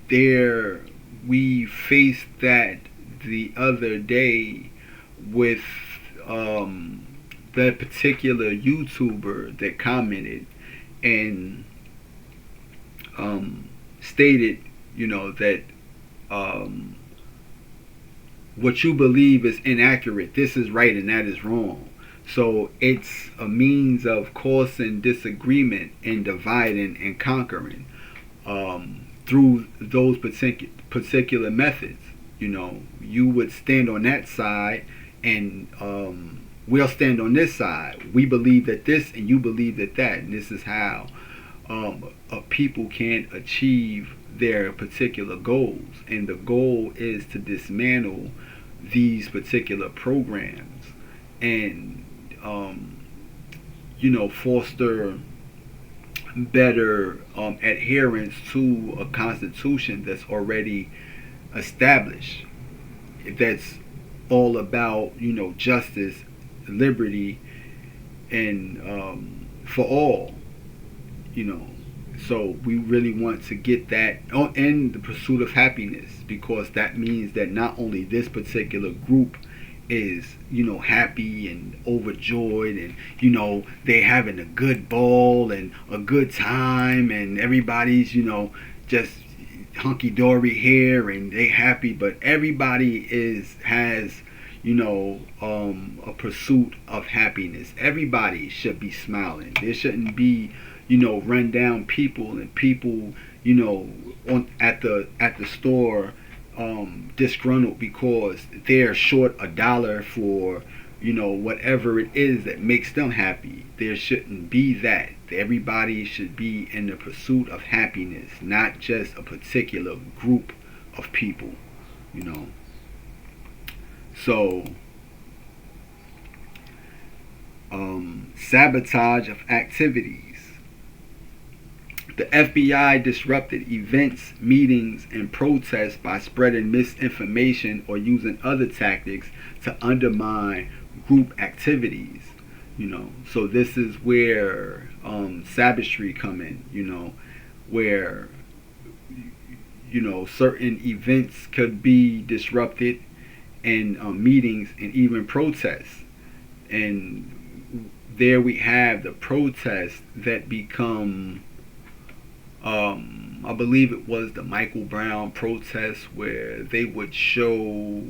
there, we faced that the other day with that particular YouTuber that commented and stated, you know, that what you believe is inaccurate. This is right and that is wrong. So it's a means of causing disagreement and dividing and conquering through those particular methods. You know, you would stand on that side, and we'll stand on this side. We believe that this, and you believe that that, and this is how people can achieve their particular goals. And the goal is to dismantle these particular programs and you know, foster better adherence to a constitution that's already established, that's all about, you know, justice, liberty, and for all, you know. So we really want to get that in the pursuit of happiness, because that means that not only this particular group is, you know, happy and overjoyed, and, you know, they having a good ball and a good time, and everybody's, you know, just hunky-dory here and they happy, but everybody has, you know, a pursuit of happiness. Everybody should be smiling. There shouldn't be, you know, run down people and people, you know, at the store disgruntled because they're short $1 for, you know, whatever it is that makes them happy. There shouldn't be that. Everybody should be in the pursuit of happiness, not just a particular group of people, you know. So sabotage of activities. The FBI disrupted events, meetings, and protests by spreading misinformation or using other tactics to undermine group activities. You know, so this is where savagery come in. You know, where, you know, certain events could be disrupted, and meetings and even protests, and there we have the protests that become. I believe it was the Michael Brown protests, where they would show,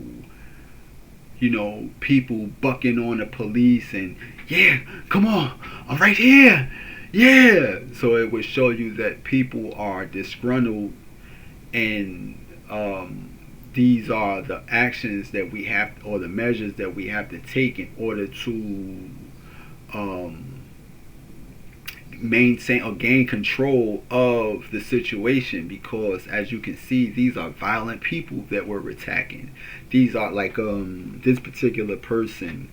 you know, people bucking on the police and, yeah, come on, I'm right here, yeah. So it would show you that people are disgruntled, and these are the actions that we have, or the measures that we have to take in order to maintain or gain control of the situation. Because as you can see, these are violent people that we're attacking. These are like this particular person,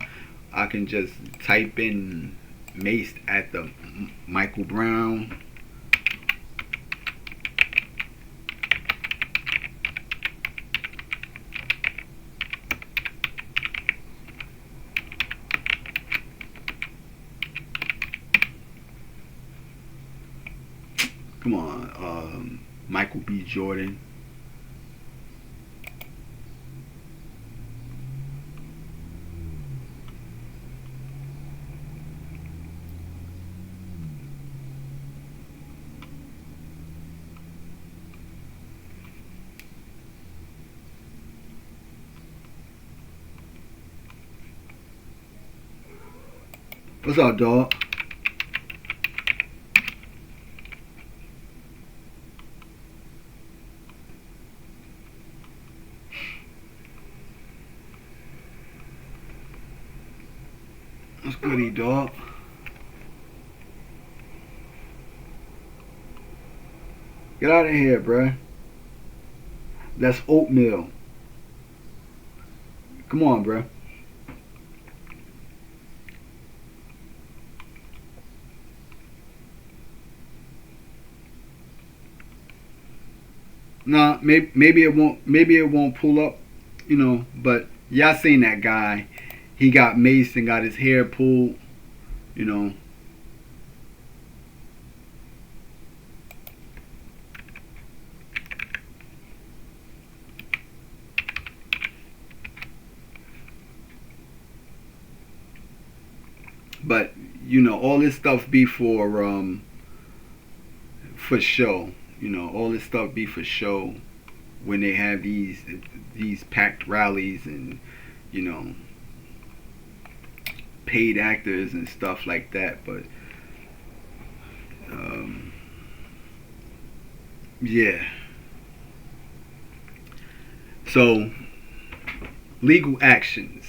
I can just type in maced at the Michael Brown. Come on, Michael B. Jordan. What's up, dog? What's goody, dog? Get out of here, bruh. That's oatmeal. Come on, bruh. Nah, maybe it won't. Maybe it won't pull up. But y'all seen that guy? He got maced and got his hair pulled. You know. But all this stuff be for show. All this stuff be for show when they have these packed rallies and you know paid actors and stuff like that. But um, yeah. So legal actions.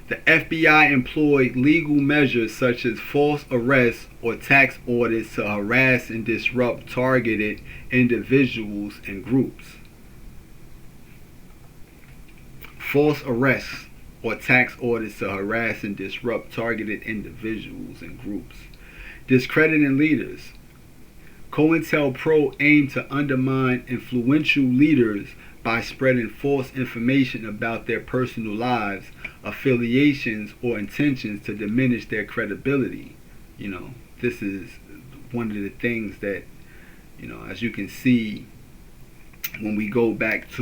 The FBI employed legal measures such as false arrests or tax orders to harass and disrupt targeted individuals and groups. False arrests or tax orders to harass and disrupt targeted individuals and groups. Discrediting leaders. COINTELPRO aimed to undermine influential leaders by spreading false information about their personal lives, affiliations, or intentions to diminish their credibility. This is one of the things that, as you can see, when we go back to,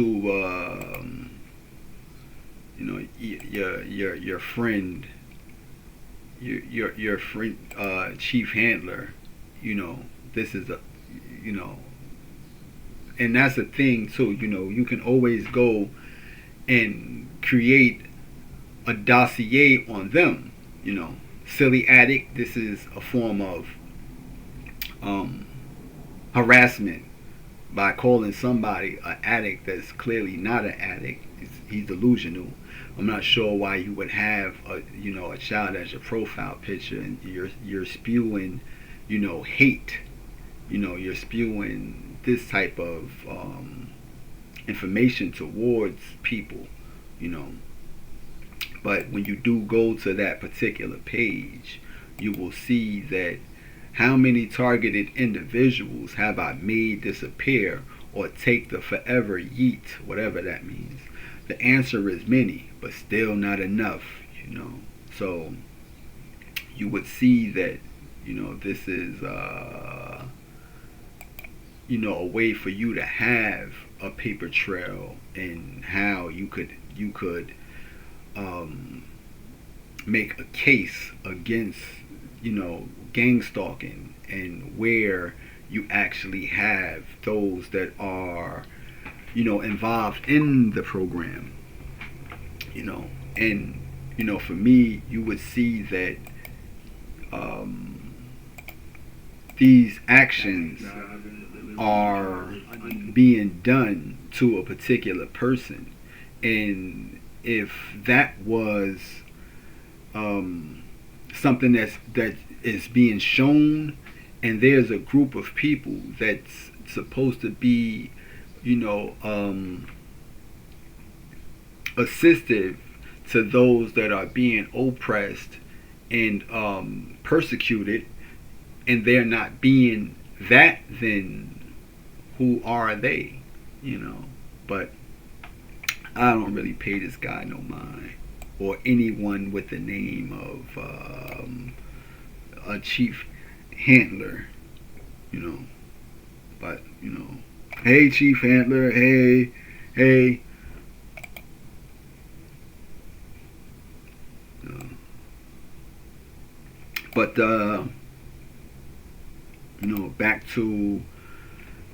your friend, your friend, Chief Handler, this is and that's the thing too. You can always go and create a dossier on them. Silly addict. This is a form of harassment by calling somebody an addict that's clearly not an addict. He's delusional. I'm not sure why you would have a child as your profile picture and you're spewing hate. You're spewing this type of information towards people. But when you do go to that particular page, you will see that how many targeted individuals have I made disappear or take the forever yeet, whatever that means. The answer is many, but still not enough. So you would see that this is a way for you to have a paper trail and how you could make a case against gangstalking, and where you actually have those that are involved in the program. And for me, you would see that these actions are being done to a particular person, and if that was something that is being shown, and there's a group of people that's supposed to be assistive to those that are being oppressed and persecuted, and they're not being that, then who are they? But I don't really pay this guy no mind, or anyone with the name of a Chief Handler. But Hey, Chief Handler. Hey, hey. Uh, but back to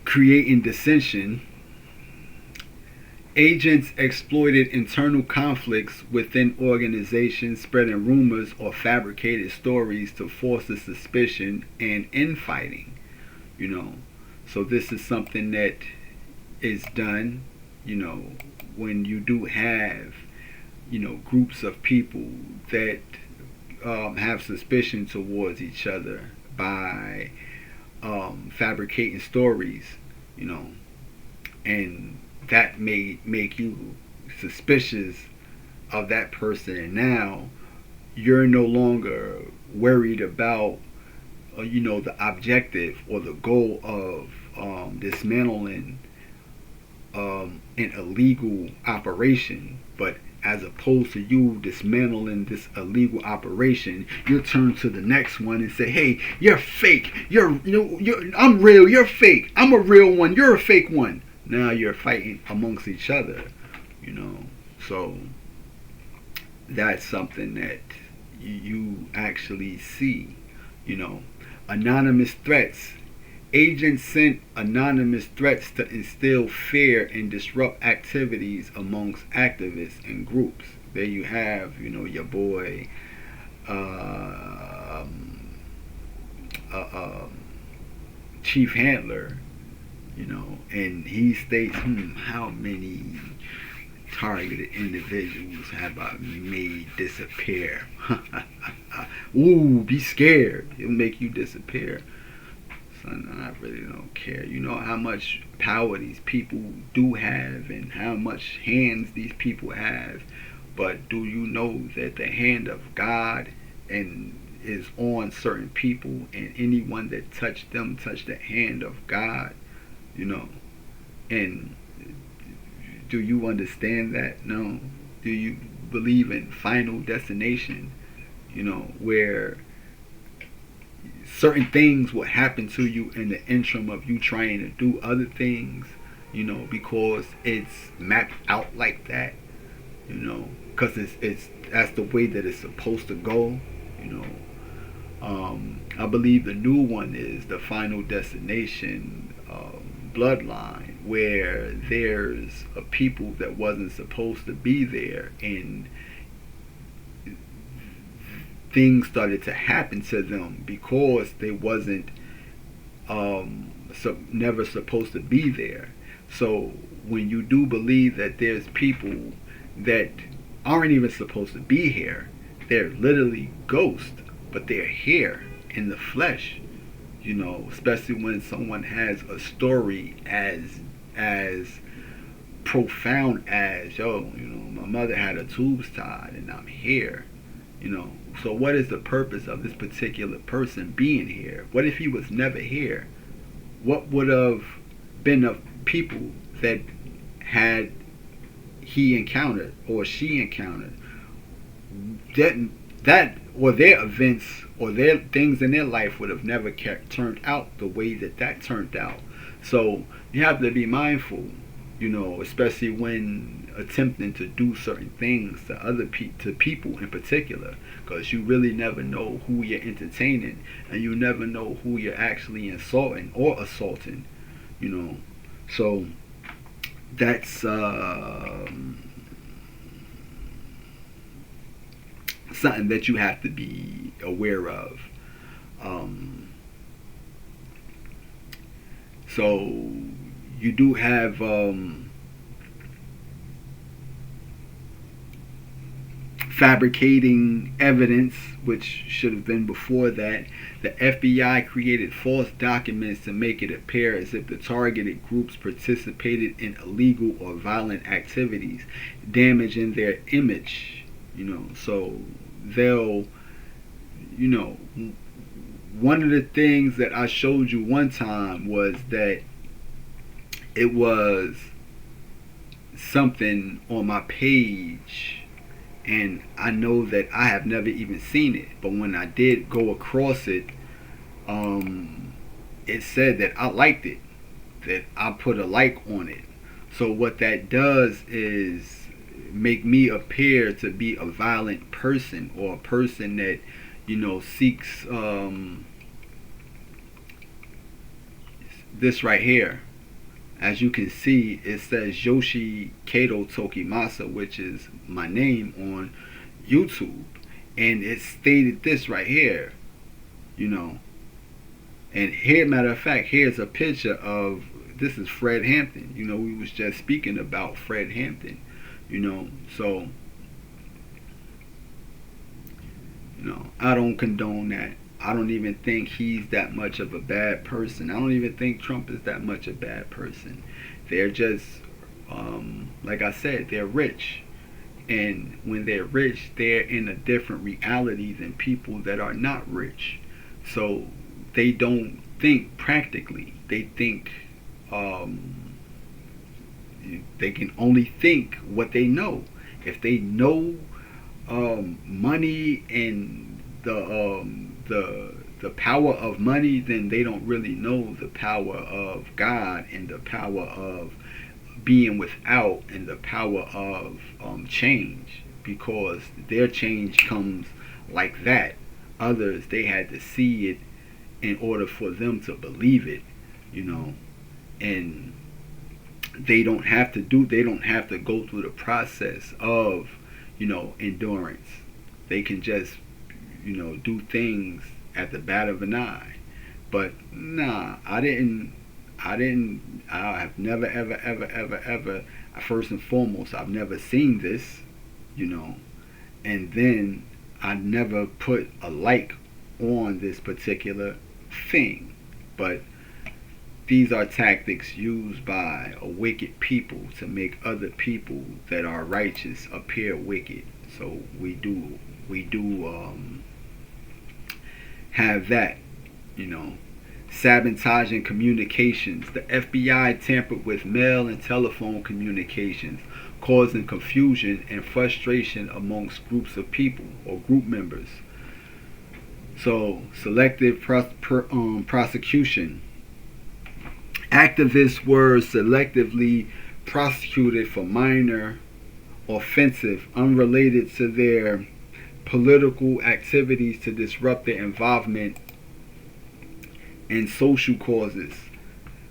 creating dissension. Agents exploited internal conflicts within organizations, spreading rumors or fabricated stories to foster suspicion and infighting. You know, so this is something that is done. You know, when you do have groups of people that have suspicion towards each other by fabricating stories, you know, and that may make you suspicious of that person, and now you're no longer worried about the objective or the goal of dismantling an illegal operation, but as opposed to you dismantling this illegal operation, you turn to the next one and say, "Hey, you're fake. I'm real. You're fake. I'm a real one. You're a fake one." Now you're fighting amongst each other, you know. So that's something that you actually see, you know. Anonymous threats. Agents sent anonymous threats to instill fear and disrupt activities amongst activists and groups. There you have, your boy, uh, Chief Handler, and he states, how many targeted individuals have I made disappear? Ooh, be scared. It'll make you disappear. Son, I really don't care. You know how much power these people do have and how much hands these people have. But do you know that the hand of God and is on certain people, and anyone that touched them touched the hand of God, you know? And do you understand that? No. Do you believe in final destination? Where certain things will happen to you in the interim of you trying to do other things, because it's mapped out like that, because it's that's the way that it's supposed to go, you know. I believe the new one is the final destination bloodline, where there's a people that wasn't supposed to be there, and things started to happen to them because they wasn't never supposed to be there. So when you do believe that there's people that aren't even supposed to be here, they're literally ghosts, but they're here in the flesh. Especially when someone has a story as profound as, my mother had her tubes tied and I'm here. So what is the purpose of this particular person being here? What if he was never here? What would have been of people that had he encountered or she encountered? That or their events or their things in their life would have never turned out the way that turned out. So you have to be mindful, especially when attempting to do certain things to to people in particular, because you really never know who you're entertaining, and you never know who you're actually insulting or assaulting. So that's something that you have to be aware of. So you do have fabricating evidence, which should have been before that. The FBI created false documents to make it appear as if the targeted groups participated in illegal or violent activities, damaging their image. So they'll, one of the things that I showed you one time was that it was something on my page, and I know that I have never even seen it, but when I did go across it, it said that I liked it, that I put a like on it. So what that does is make me appear to be a violent person, or a person that, seeks this right here. As you can see, it says Yoshi Kato Tokimasa, which is my name on YouTube. And it stated this right here, you know. And here, matter of fact, here's a picture of, this is Fred Hampton. We was just speaking about Fred Hampton, So, I don't condone that. I don't even think he's that much of a bad person. I don't even think Trump is that much a bad person. They're just, like I said, they're rich. And when they're rich, they're in a different reality than people that are not rich. So they don't think practically. They think, they can only think what they know. If they know money and the power of money, then they don't really know the power of God, and the power of being without, and the power of change, because their change comes like that. Others, they had to see it in order for them to believe it, and they don't have to go through the process of endurance. They can just do things at the bat of an eye. But nah, I have never, ever, first and foremost, I've never seen this, and then I never put a like on this particular thing. But these are tactics used by a wicked people to make other people that are righteous appear wicked. So we do have that, sabotaging communications. The FBI tampered with mail and telephone communications, causing confusion and frustration amongst groups of people or group members. So selective prosecution. Activists were selectively prosecuted for minor offensive unrelated to their political activities to disrupt their involvement in social causes.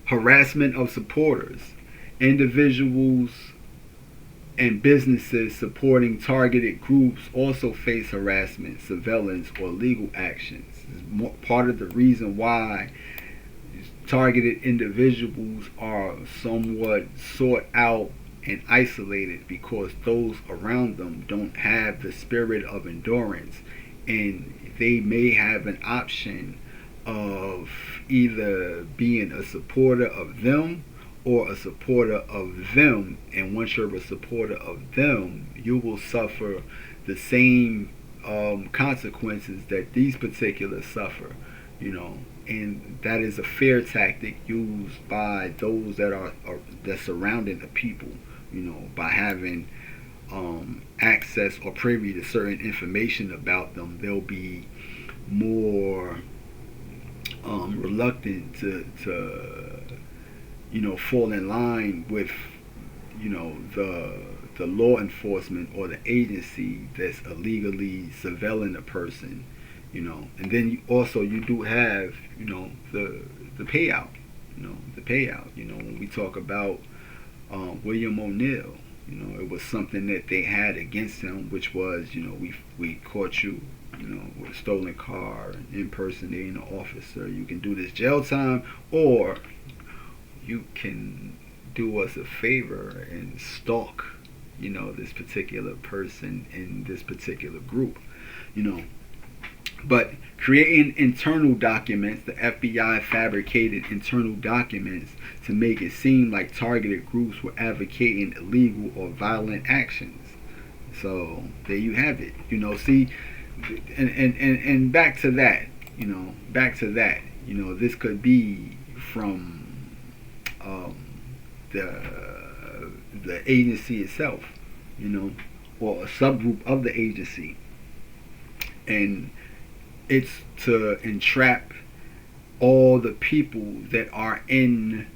Harassment of supporters. Individuals and businesses supporting targeted groups also face harassment, surveillance, or legal actions. It's part of the reason why targeted individuals are somewhat sought out and isolated, because those around them don't have the spirit of endurance, and they may have an option of either being a supporter of them or a supporter of them. And once you're a supporter of them, you will suffer the same consequences that these particulars suffer, and that is a fear tactic used by those that surrounding the people, by having access or privy to certain information about them. They'll be more reluctant to fall in line with the law enforcement or the agency that's illegally surveilling a person, and then you do have the payout, when we talk about William O'Neill, it was something that they had against him, which was, we caught you, with a stolen car and impersonating an officer. You can do this jail time, or you can do us a favor and stalk, this particular person in this particular group, But creating internal documents, the FBI fabricated internal documents to make it seem like targeted groups were advocating illegal or violent actions. So there you have it. See, and back to that. This could be from the agency itself, or a subgroup of the agency, and it's to entrap all the people that are in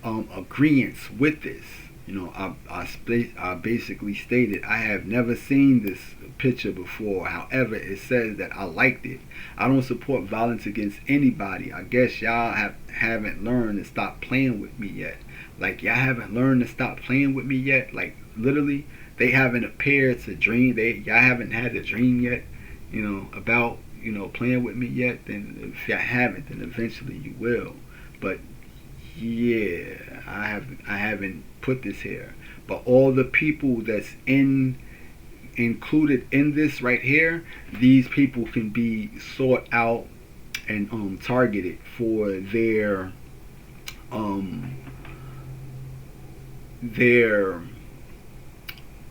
agreements with this. I basically stated I have never seen this picture before. However, it says that I liked it. I don't support violence against anybody. I guess y'all haven't learned to stop playing with me yet. Like, y'all haven't learned to stop playing with me yet. Like, literally, they haven't appeared to dream. Y'all haven't had a dream yet, about playing with me yet. Then if y'all haven't, then eventually you will. But yeah, I haven't put this here. But all the people that's included in this right here, these people can be sought out and targeted for um their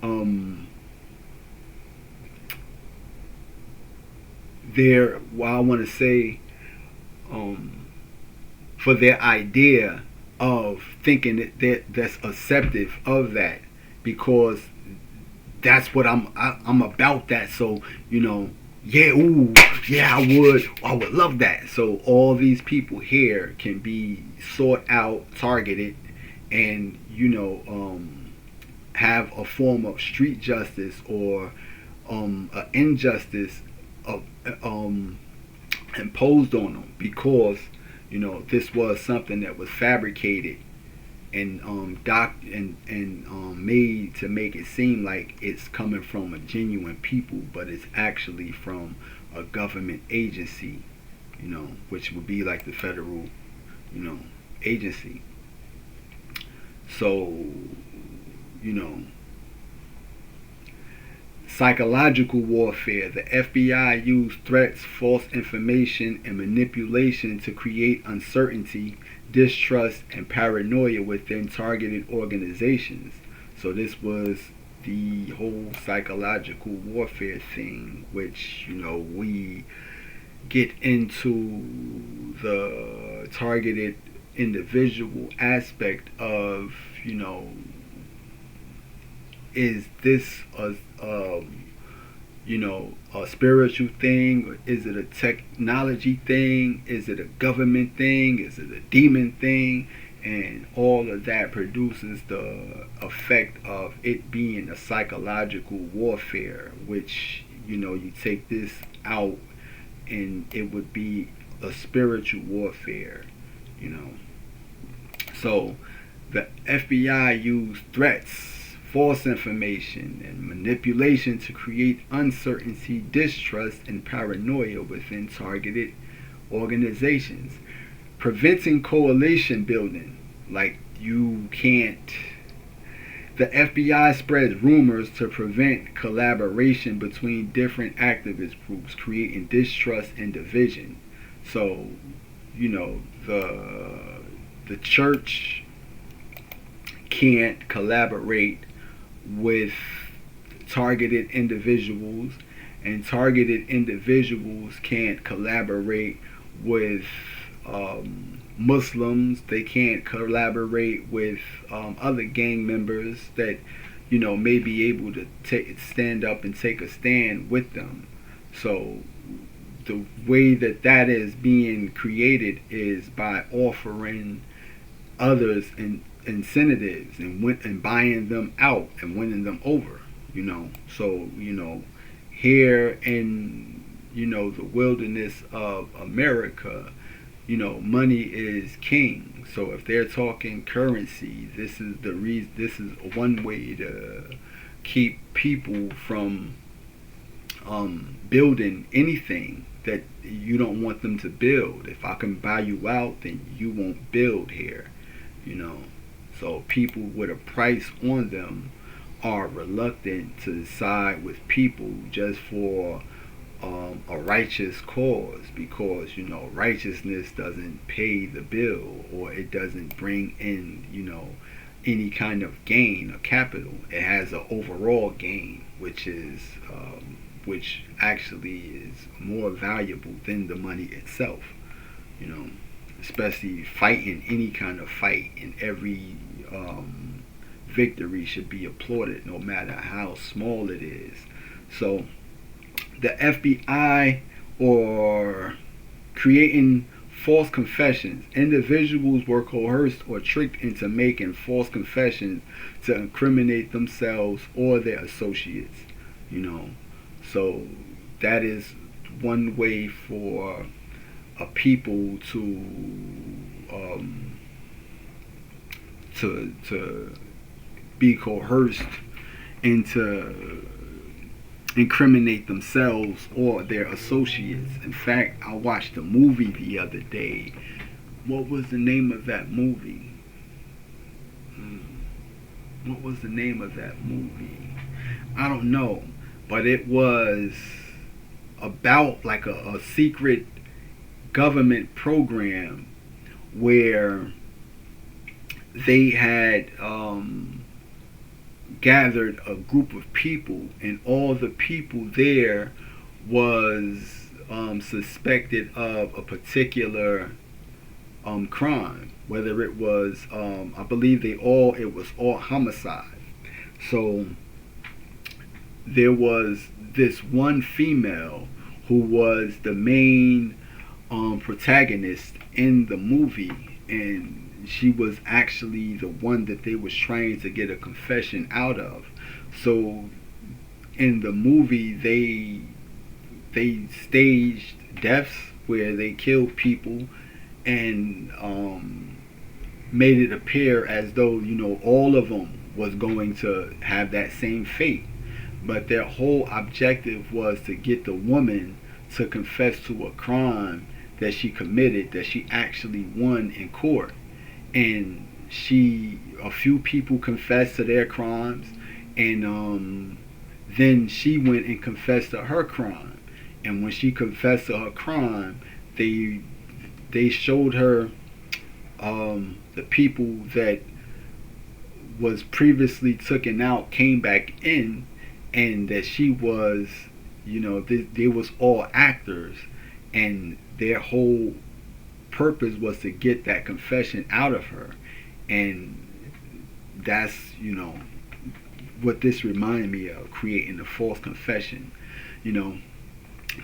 um well, I want to say for their idea of thinking that's acceptive of that, because that's what I'm about that. So yeah, ooh, yeah, I would love that. So all these people here can be sought out, targeted, and have a form of street justice or an injustice of, imposed on them, because this was something that was fabricated and made to make it seem like it's coming from a genuine people, but it's actually from a government agency, which would be like the federal, agency. So, you know, psychological warfare. The FBI used threats, false information, and manipulation to create uncertainty, distrust, and paranoia within targeted organizations. So this was the whole psychological warfare thing, which, we get into the targeted individual aspect of, is this a spiritual thing, or is it a technology thing? Is it a government thing? Is it a demon thing? And all of that produces the effect of it being a psychological warfare, which, you take this out and it would be a spiritual warfare, So the FBI used threats, false information, and manipulation to create uncertainty, distrust, and paranoia within targeted organizations. Preventing coalition building. Like, you can't. The FBI spreads rumors to prevent collaboration between different activist groups, creating distrust and division. So, the church can't collaborate with targeted individuals, and targeted individuals can't collaborate with Muslims. They can't collaborate with other gang members that may be able to stand up and take a stand with them. So the way that is being created is by offering others incentives and buying them out and winning them over. So here in the wilderness of America, money is king. So if they're talking currency, this is the reason. This is one way to keep people from building anything that you don't want them to build. If I can buy you out, then you won't build here. So people with a price on them are reluctant to side with people just for a righteous cause, because righteousness doesn't pay the bill, or it doesn't bring in any kind of gain or capital. It has an overall gain, which actually is more valuable than the money itself. Especially fighting any kind of fight, and every victory should be applauded, no matter how small it is. So the FBI, or creating false confessions. Individuals were coerced or tricked into making false confessions to incriminate themselves or their associates. You know, so that is one way for a people um, to be coerced into incriminate themselves or their associates. In fact, I watched a movie the other day. What was the name of that movie? What was the name of that movie? I don't know, but it was about like a secret government program where they had gathered a group of people, and all the people there was suspected of a particular crime. Whether it was, I believe it was all homicide. So there was this one female who was the main protagonist in the movie, and she was actually the one that they was trying to get a confession out of. So in the movie, they staged deaths where they killed people and made it appear as though, you know, all of them was going to have that same fate. But their whole objective was to get the woman to confess to a crime that she committed, that she actually won in court. And a few people confessed to their crimes, and then she went and confessed to her crime. And when she confessed to her crime, they showed her the people that was previously taken out came back in, and that she was, you know, they was all actors, and their whole purpose was to get that confession out of her. And that's, you know, what this reminded me of, creating a false confession. You know,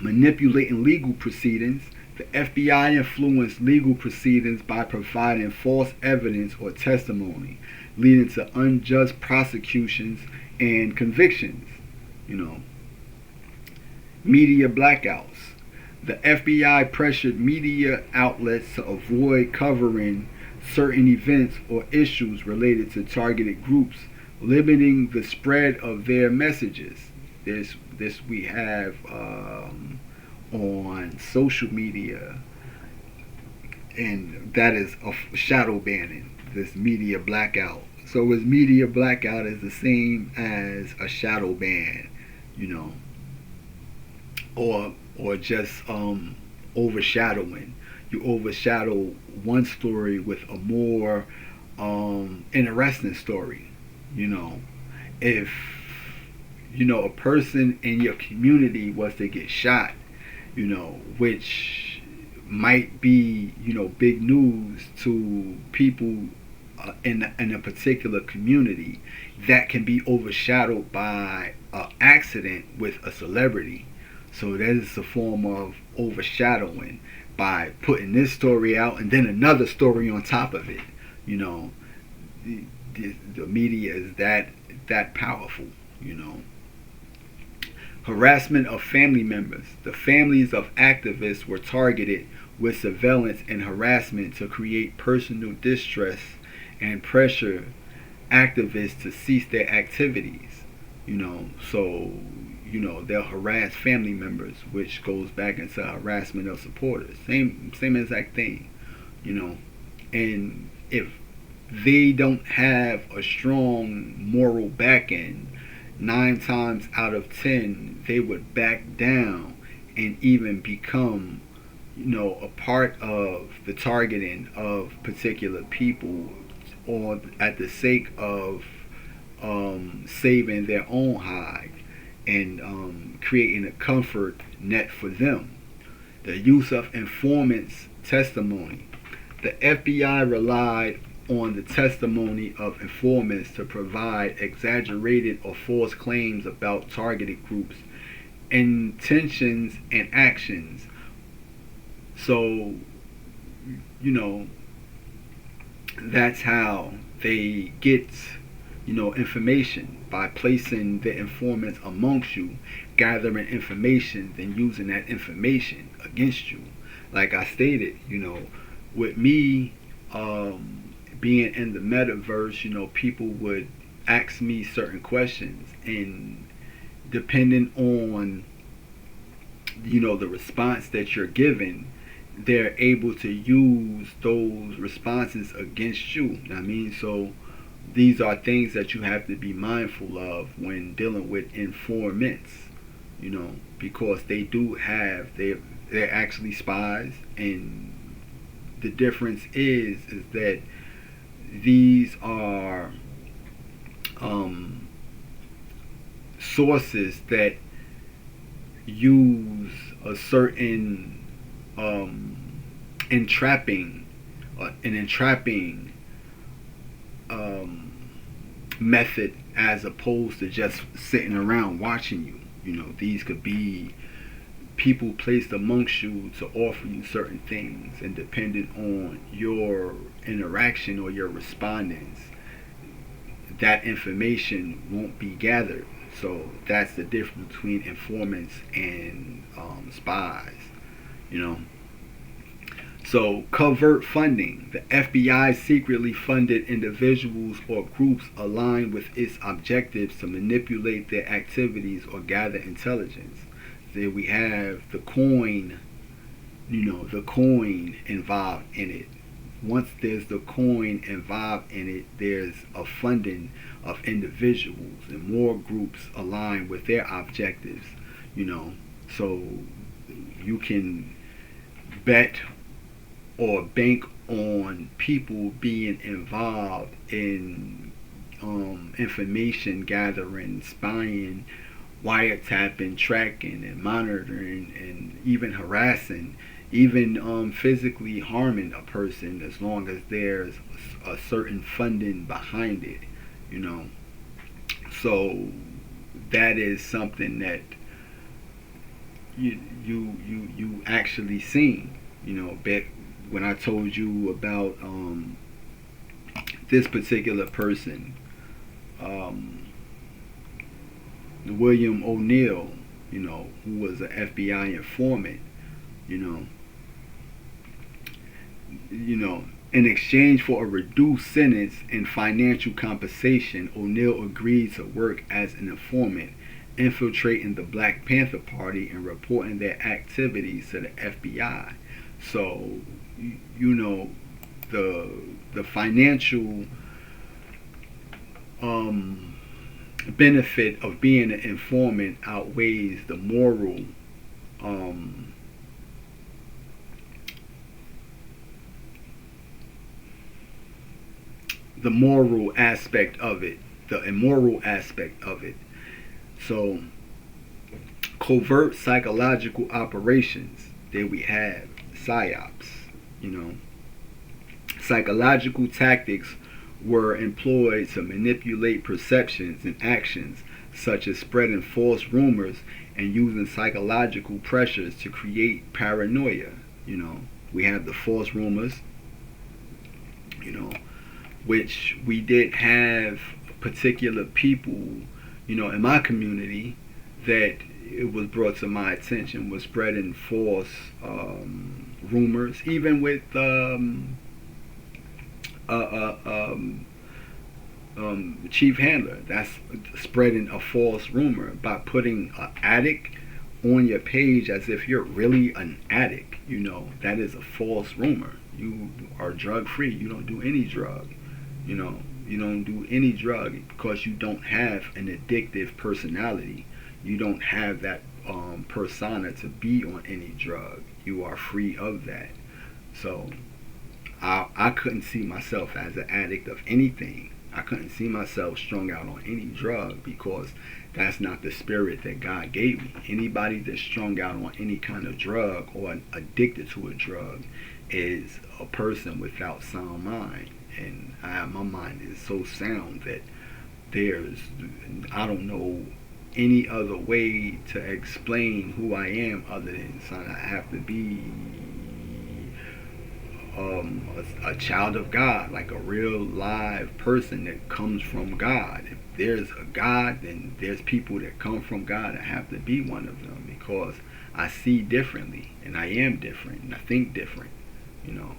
manipulating legal proceedings. The FBI influenced legal proceedings by providing false evidence or testimony, leading to unjust prosecutions and convictions. You know, media blackouts. The FBI pressured media outlets to avoid covering certain events or issues related to targeted groups, limiting the spread of their messages. This we have on social media, and that is a shadow banning. This media blackout. So is media blackout is the same as a shadow ban, you know, or just overshadowing. You overshadow one story with a more interesting story. You know, if you know a person in your community was to get shot, you know, which might be, you know, big news to people in a particular community, that can be overshadowed by an accident with a celebrity. So that is a form of overshadowing by putting this story out and then another story on top of it. You know, the media is that powerful. You know, harassment of family members. The families of activists were targeted with surveillance and harassment to create personal distress and pressure activists to cease their activities. You know, so you know they'll harass family members, which goes back into harassment of supporters. Same exact thing. You know, and if they don't have a strong moral back end, 9 times out of 10 they would back down and even become, you know, a part of the targeting of particular people, or at the sake of saving their own hide and creating a comfort net for them. The use of informants' testimony. The FBI relied on the testimony of informants to provide exaggerated or false claims about targeted groups, intentions, and actions. So you know, that's how they get, information, by placing the informants amongst you, gathering information, then using that information against you. Like I stated, with me being in the metaverse, people would ask me certain questions, and depending on the response that you're giving, they're able to use those responses against you. I mean, so these are things that you have to be mindful of when dealing with informants, because they're actually spies, and the difference is that these are sources that use a certain entrapping an entrapping method, as opposed to just sitting around watching you. These could be people placed amongst you to offer you certain things, and depending on your interaction or your respondents, that information won't be gathered. So that's the difference between informants and spies. You know. So covert funding. The FBI secretly funded individuals or groups aligned with its objectives to manipulate their activities or gather intelligence. Then we have the coin, the coin involved in it. Once there's the coin involved in it, there's a funding of individuals and more groups aligned with their objectives, So you can bet or bank on people being involved in information gathering, spying, wiretapping, tracking, and monitoring, and even harassing, even physically harming a person, as long as there's a certain funding behind it. So that is something that you actually seen. Back when I told you about this particular person, William O'Neill, who was an FBI informant, in exchange for a reduced sentence and financial compensation, O'Neill agreed to work as an informant, infiltrating the Black Panther Party and reporting their activities to the FBI. So, the financial benefit of being an informant outweighs the moral aspect of it, the immoral aspect of it. So, covert psychological operations. There we have psyops. Psychological tactics were employed to manipulate perceptions and actions, such as spreading false rumors and using psychological pressures to create paranoia. We have the false rumors, which we did have particular people, in my community, that it was brought to my attention was spreading false rumors, even with chief handler. That's spreading a false rumor by putting an addict on your page as if you're really an addict. That is a false rumor. You are drug free. You don't do any drug. You don't do any drug because you don't have an addictive personality. You don't have that persona to be on any drug. You are free of that. So I couldn't see myself as an addict of anything. I couldn't see myself strung out on any drug, because that's not the spirit that God gave me. Anybody that's strung out on any kind of drug or addicted to a drug is a person without sound mind. And my mind is so sound that I don't know any other way to explain who I am other than I have to be a child of God, like a real live person that comes from God. If there's a God, then there's people that come from God. I have to be one of them because I see differently and I am different and I think different, you know.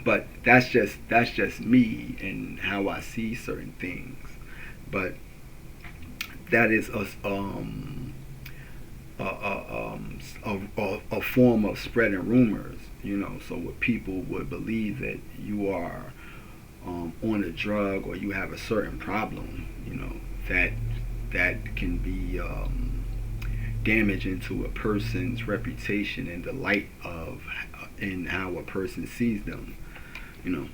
But that's just me and how I see certain things. But that is a form of spreading rumors, you know. So what people would believe that you are on a drug or you have a certain problem, you know, that can be damaging to a person's reputation and the light of in how a person sees them, you know.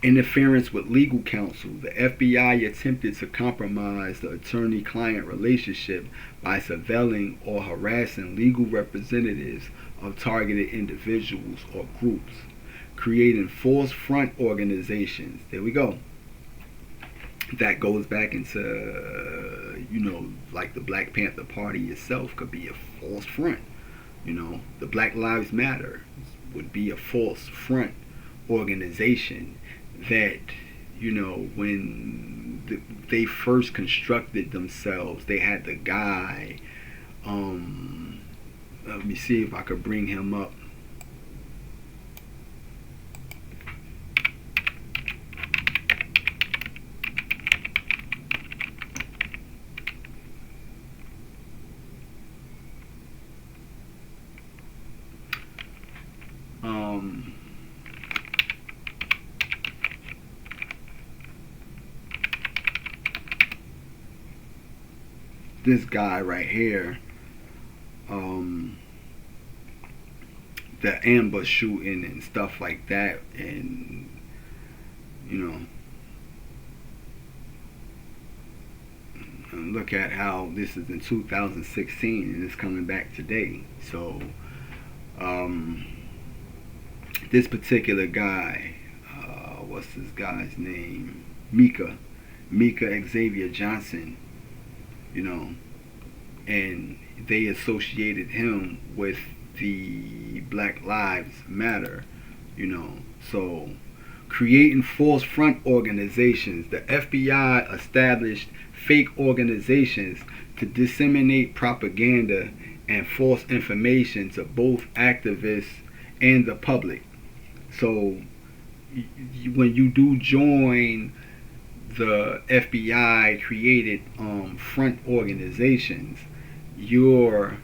Interference with legal counsel. The FBI attempted to compromise the attorney-client relationship by surveilling or harassing legal representatives of targeted individuals or groups, creating false front organizations. There we go. That goes back into, you know, like the Black Panther Party itself could be a false front. You know, the Black Lives Matter would be a false front organization that, you know, when they first constructed themselves, they had the guy, let me see if I could bring him up. This guy right here, the ambush shooting and stuff like that, and you know, and look at how this is in 2016 and it's coming back today. So this particular guy, what's this guy's name? Mika Xavier Johnson, you know, and they associated him with the Black Lives Matter, you know. So creating false front organizations. The FBI established fake organizations to disseminate propaganda and false information to both activists and the public. So when you do join the FBI created front organizations, you're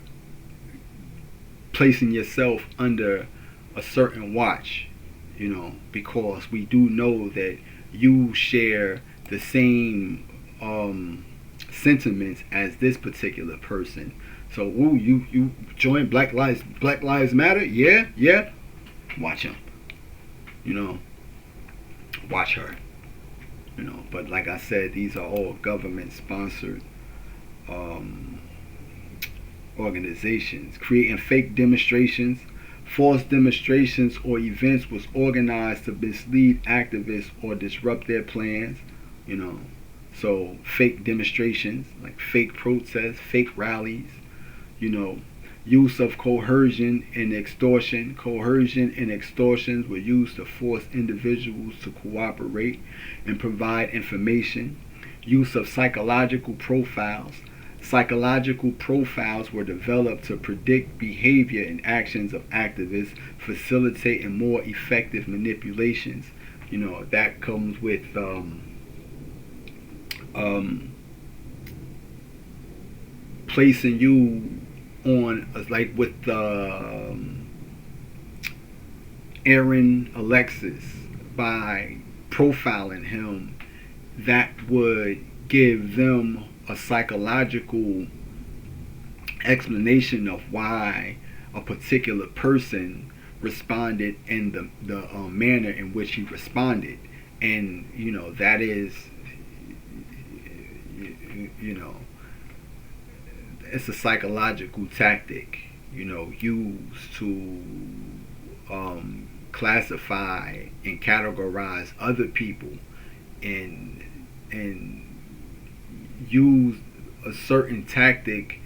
placing yourself under a certain watch, you know, because we do know that you share the same sentiments as this particular person. So, ooh, you join Black Lives Matter? Yeah. Watch him. You know, watch her. You know, but like I said, these are all government-sponsored organizations. Creating fake demonstrations. False demonstrations or events was organized to mislead activists or disrupt their plans. You know, so fake demonstrations, like fake protests, fake rallies. You know, use of coercion and extortion. Coercion and extortions were used to force individuals to cooperate and provide information. Use of psychological profiles. Psychological profiles were developed to predict behavior and actions of activists, facilitating more effective manipulations. You know, that comes with placing you on, like with Aaron Alexis, by profiling him, that would give them a psychological explanation of why a particular person responded in the manner in which he responded. And you know, that is, you know, it's a psychological tactic, you know, used to classify and categorize other people and use a certain tactic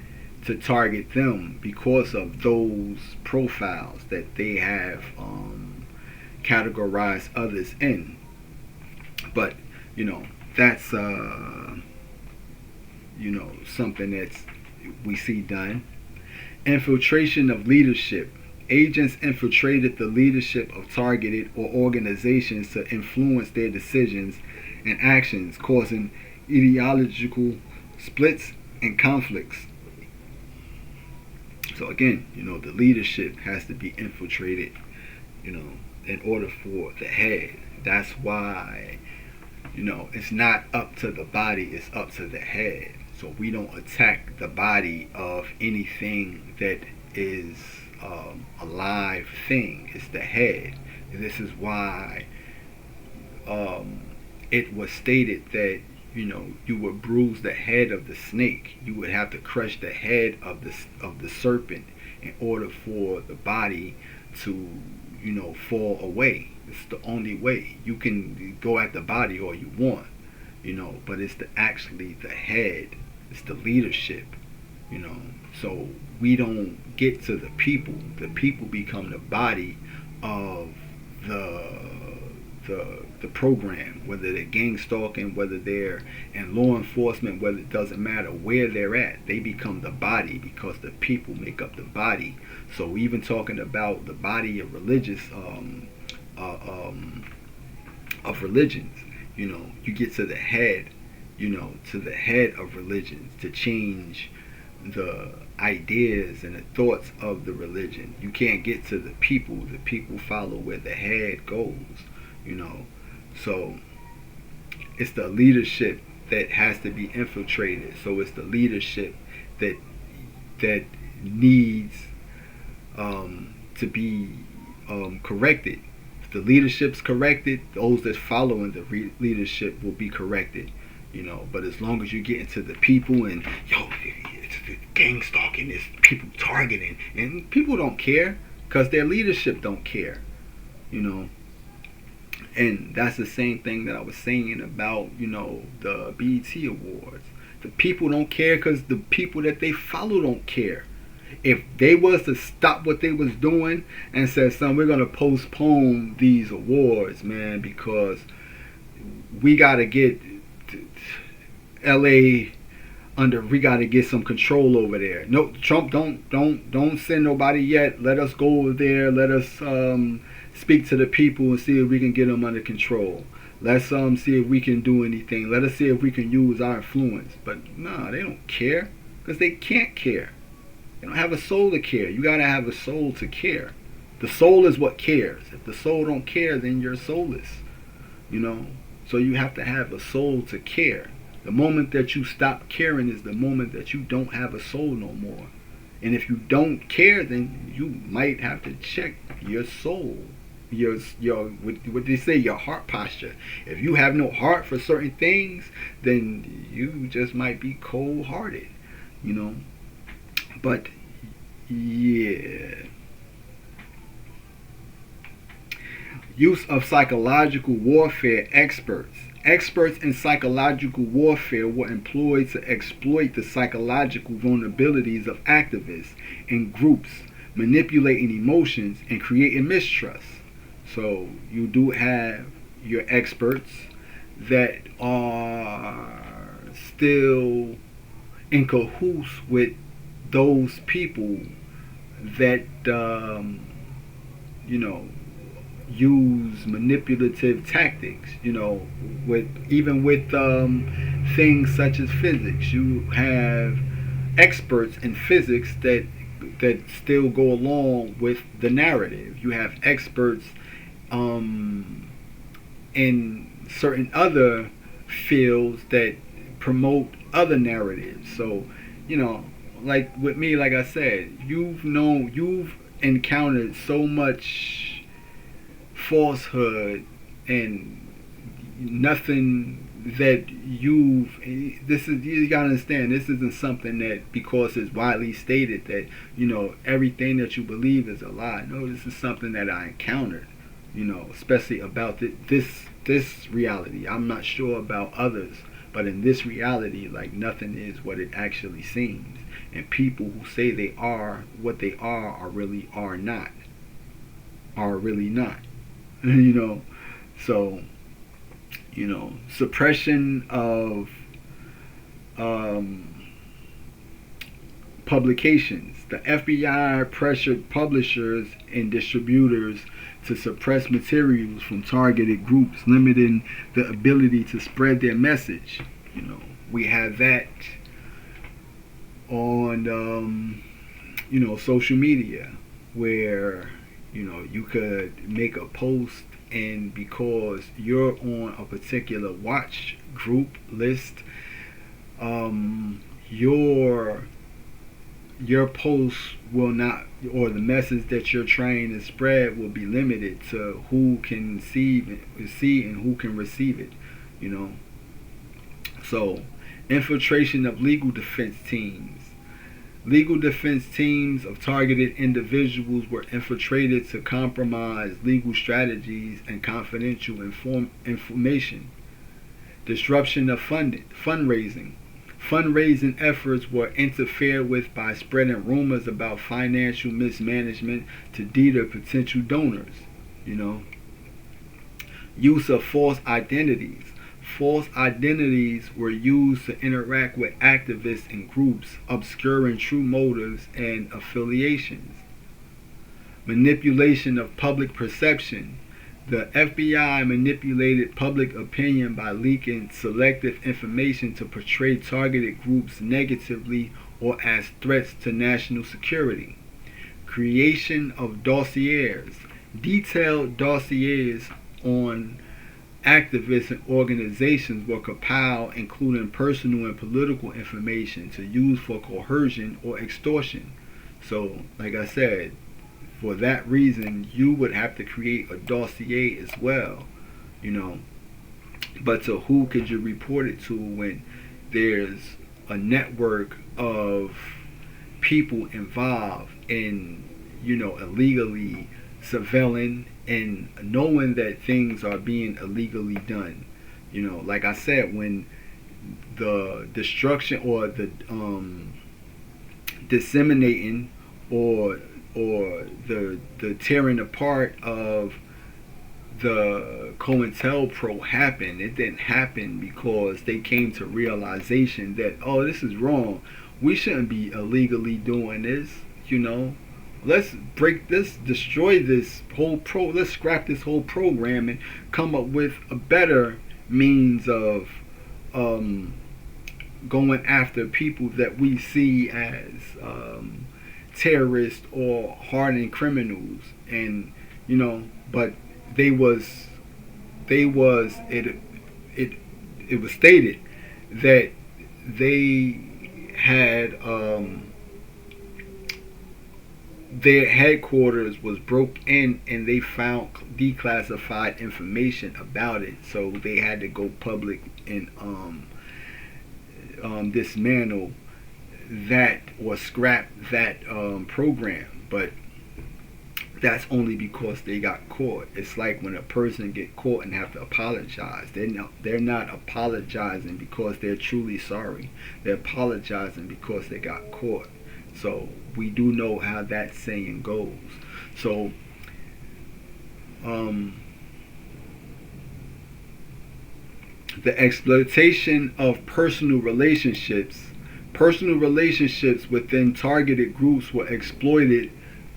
to target them because of those profiles that they have categorized others in. But that's something that's we see done. Infiltration of leadership. Agents infiltrated the leadership of targeted or organizations to influence their decisions and actions, causing ideological splits and conflicts. So again, the leadership has to be infiltrated, in order for the head. That's why, it's not up to the body, it's up to the head. So we don't attack the body of anything that is a live thing. It's the head. And this is why it was stated that you would bruise the head of the snake. You would have to crush the head of the serpent in order for the body to fall away. It's the only way. You can go at the body all you want, but it's actually the head. It's the leadership, So we don't get to the people. The people become the body of the program, whether they're gang stalking, whether they're in law enforcement, whether it doesn't matter where they're at, they become the body because the people make up the body. So even talking about the body of religious of religions, you get to the head, to the head of religions to change the ideas and the thoughts of the religion. You can't get to the people. The people follow where the head goes, So it's the leadership that has to be infiltrated. So it's the leadership that needs to be corrected. If the leadership's corrected, those that follow in the leadership will be corrected. But as long as you get into the people and it's gang stalking, it's people targeting, and people don't care because their leadership don't care, And that's the same thing that I was saying about the BET Awards. The people don't care because the people that they follow don't care. If they was to stop what they was doing and said, "Son, we're gonna postpone these awards, man, because we gotta get LA under. We gotta get some control over there. No, Trump, don't send nobody yet. Let us go over there. Let us speak to the people and see if we can get them under control. Let's see if we can do anything. Let us see if we can use our influence." But no, they don't care because they can't care. They don't have a soul to care. You gotta have a soul to care. The soul is what cares. If the soul don't care, then you're soulless. So you have to have a soul to care. The moment that you stop caring is the moment that you don't have a soul no more. And if you don't care, then you might have to check your soul, your what they say, your heart posture. If you have no heart for certain things, then you just might be cold-hearted, But yeah. Use of psychological warfare experts. Experts in psychological warfare were employed to exploit the psychological vulnerabilities of activists and groups, manipulating emotions and creating mistrust. So you do have your experts that are still in cahoots with those people that use manipulative tactics, with things such as physics. You have experts in physics that still go along with the narrative. You have experts in certain other fields that promote other narratives. So, like with me, like I said, you've encountered so much falsehood and nothing that you gotta understand, this isn't something that because it's widely stated that everything that you believe is a lie. No, this is something that I encountered, especially about this reality. I'm not sure about others, But in this reality, like, nothing is what it actually seems. And people who say they are what they are really are not. Are really not. You know? So, suppression of publications. The FBI pressured publishers and distributors to suppress materials from targeted groups, limiting the ability to spread their message. We have that on, social media, where, you could make a post, and because you're on a particular watch group list, your post will not, or the message that you're trying to spread will be limited to who can see and who can receive it. So, infiltration of legal defense teams. Legal defense teams of targeted individuals were infiltrated to compromise legal strategies and confidential information. Disruption of fundraising. Fundraising efforts were interfered with by spreading rumors about financial mismanagement to deter potential donors. Use of false identities. False identities were used to interact with activists and groups, obscuring true motives and affiliations. Manipulation of public perception. The FBI manipulated public opinion by leaking selective information to portray targeted groups negatively or as threats to national security. Creation of dossiers. Detailed dossiers on activists and organizations were compiled, including personal and political information, to use for coercion or extortion. So, like I said, for that reason, you would have to create a dossier as well, But to who could you report it to when there's a network of people involved in, illegally surveilling and knowing that things are being illegally done? Like I said, when the destruction or the disseminating or the tearing apart of the COINTELPRO happened, it didn't happen because they came to realization that, oh, this is wrong. We shouldn't be illegally doing this. Let's break this, destroy this whole let's scrap this whole program and come up with a better means of going after people that we see as terrorists or hardened criminals. And but it was stated that they had their headquarters was broke in, and they found declassified information about it, so they had to go public and dismantle that or scrap that program. But that's only because they got caught. It's like when a person get caught and have to apologize. They're not apologizing because they're truly sorry. They're apologizing because they got caught. So we do know how that saying goes. So the exploitation of personal relationships within targeted groups were exploited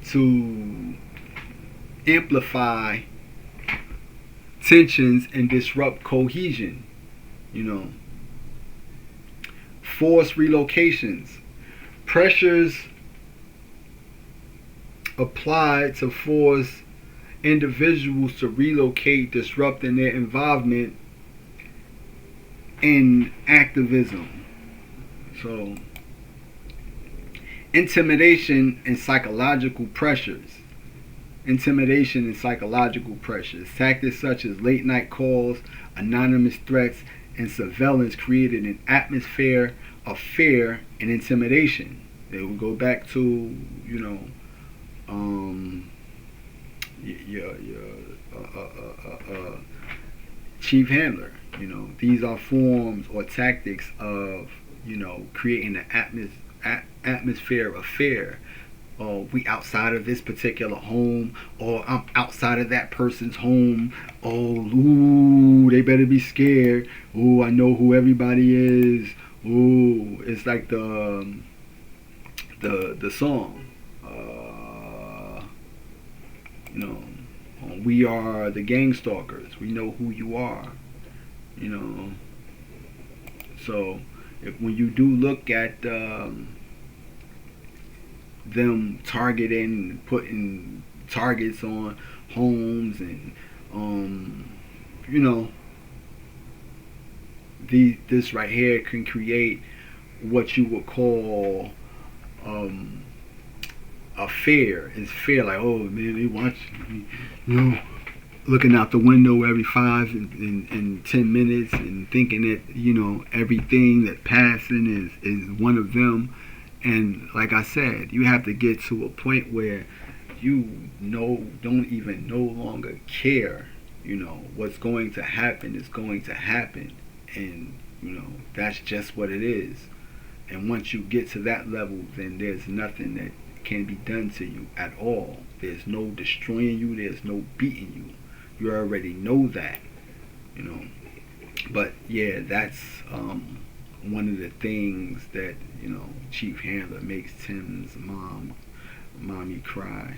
to amplify tensions and disrupt cohesion. Forced relocations. Pressures applied to force individuals to relocate, disrupting their involvement in activism. So, intimidation and psychological pressures. Tactics such as late night calls, anonymous threats, and surveillance created an atmosphere of fear and intimidation. They will go back to, your chief handler. These are forms or tactics of, creating an atmosphere of fear. We outside of this particular home, or I'm outside of that person's home. Oh, ooh, they better be scared. Ooh, I know who everybody is. Ooh, it's like the song. You know, we are the Gangstalkers. We know who you are. You know, so when you do look at them targeting, putting targets on homes, and you know, this right here can create what you would call um, a fear. It's fear, like, oh man, they watch me, looking out the window every 5 and 10 minutes, and thinking that everything that passing is one of them. And like I said, you have to get to a point where don't even no longer care. What's going to happen is going to happen, and that's just what it is. And once you get to that level, then there's nothing that can be done to you at all. There's no destroying you. There's no beating you. You already know that. But yeah, that's one of the things that Chief Handler makes Tim's mommy cry.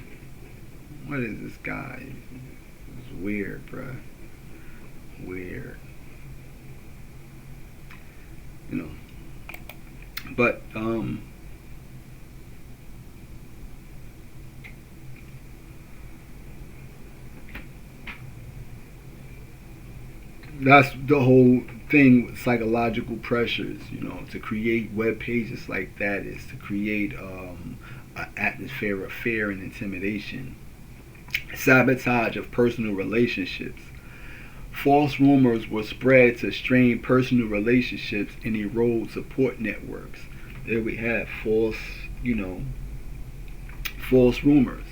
What is this guy? It's weird, bruh. Weird. But that's the whole thing with psychological pressures. To create web pages like that is to create an atmosphere of fear and intimidation. Sabotage of personal relationships. False rumors were spread to strain personal relationships and erode support networks. There we have false rumors,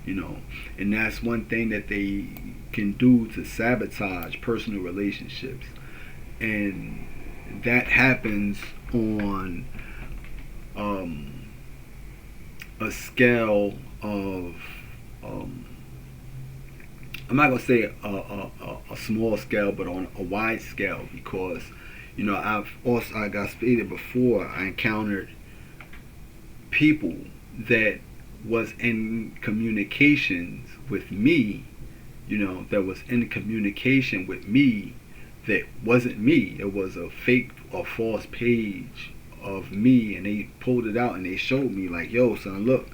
and that's one thing that they can do to sabotage personal relationships. And that happens on a scale of I'm not gonna say a small scale, but on a wide scale, because like I stated before, I encountered people that was in communications with me, that was in communication with me that wasn't me. It was a fake or false page of me, and they pulled it out and they showed me, like, yo son, look,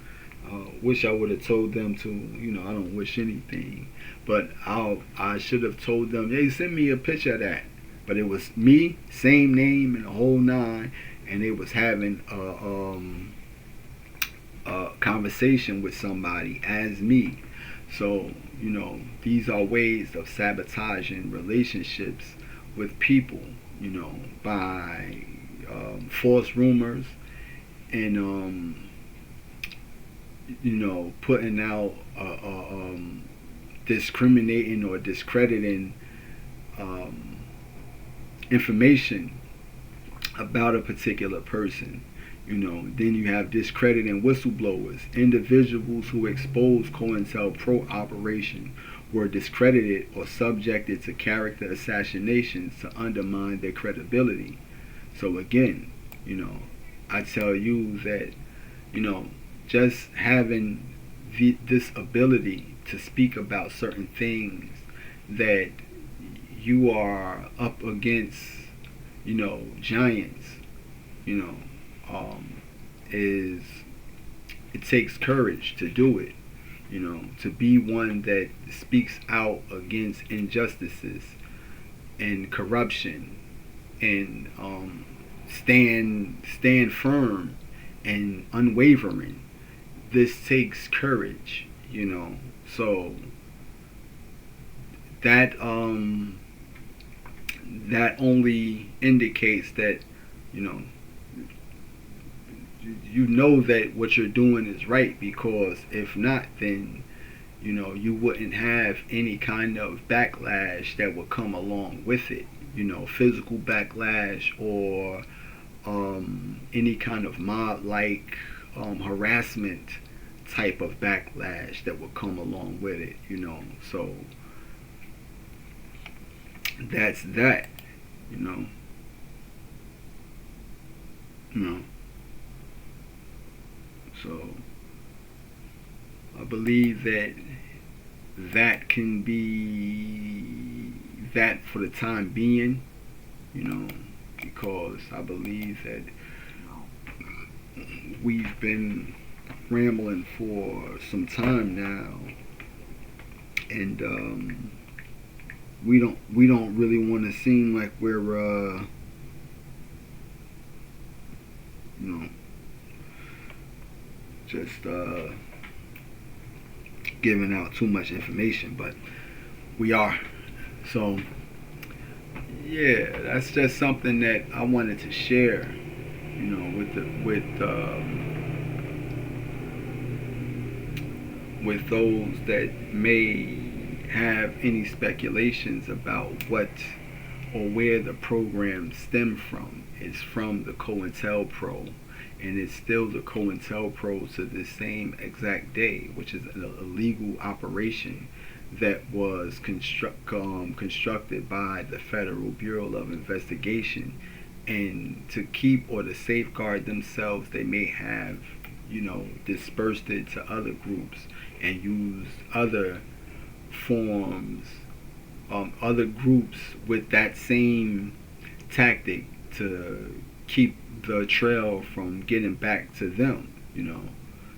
wish I would have told them to, I don't wish anything, but I should have told them, hey, send me a picture of that. But it was me, same name and the whole nine, and they was having a conversation with somebody as me. So these are ways of sabotaging relationships with people, by false rumors, and putting out discriminating or discrediting information about a particular person. Then you have discrediting whistleblowers. Individuals who exposed COINTELPRO operation were discredited or subjected to character assassinations to undermine their credibility. So again, I tell you that, just having this ability to speak about certain things that you are up against, giants, is, it takes courage to do it, to be one that speaks out against injustices and corruption, and stand firm and unwavering. This takes courage, so that that only indicates that that what you're doing is right, because if not, then you wouldn't have any kind of backlash that would come along with it. physical backlash or any kind of mob-like harassment type of backlash that would come along with it. So that's that, you know. You know. So I believe that can be that for the time being, because I believe that we've been rambling for some time now, and we don't really want to seem like we're just giving out too much information, but we are. So yeah, that's just something that I wanted to share, with those that may have any speculations about what or where the program stemmed from. It's from the COINTELPRO, and it's still the COINTELPRO to this same exact day, which is an illegal operation that was constructed by the Federal Bureau of Investigation, and to keep or to safeguard themselves, they may have, dispersed it to other groups and used other forms, other groups with that same tactic to keep the trail from getting back to them,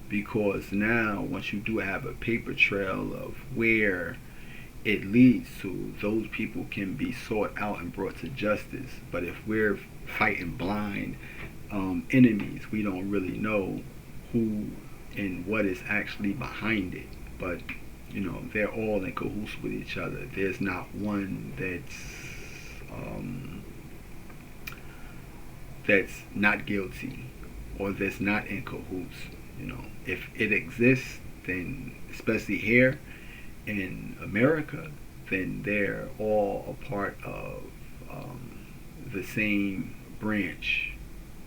because now once you do have a paper trail of where it leads to, those people can be sought out and brought to justice. But if we're fighting blind enemies, we don't really know who and what is actually behind it. But they're all in cahoots with each other. There's not one that's not guilty or that's not in cahoots. If it exists, then especially here in America, then they're all a part of the same branch,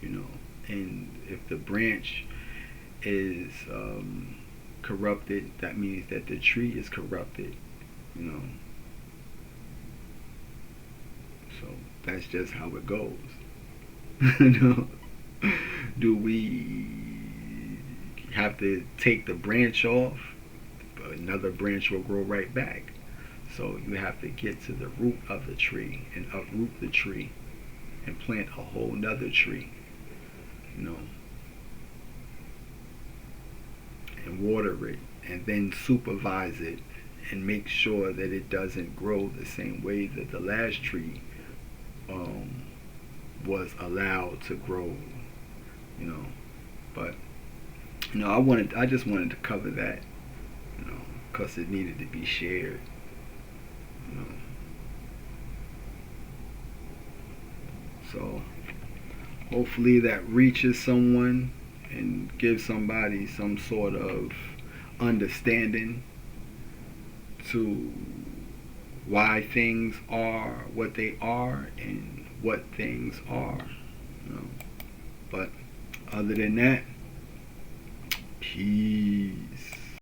and if the branch is corrupted, that means that the tree is corrupted, so that's just how it goes. Do we have to take the branch off? Another branch will grow right back. So you have to get to the root of the tree and uproot the tree and plant a whole nother tree, and water it and then supervise it and make sure that it doesn't grow the same way that the last tree was allowed to grow, but I just wanted to cover that, because it needed to be shared, so hopefully that reaches someone and gives somebody some sort of understanding to why things are what they are and what things are, but other than that, peace.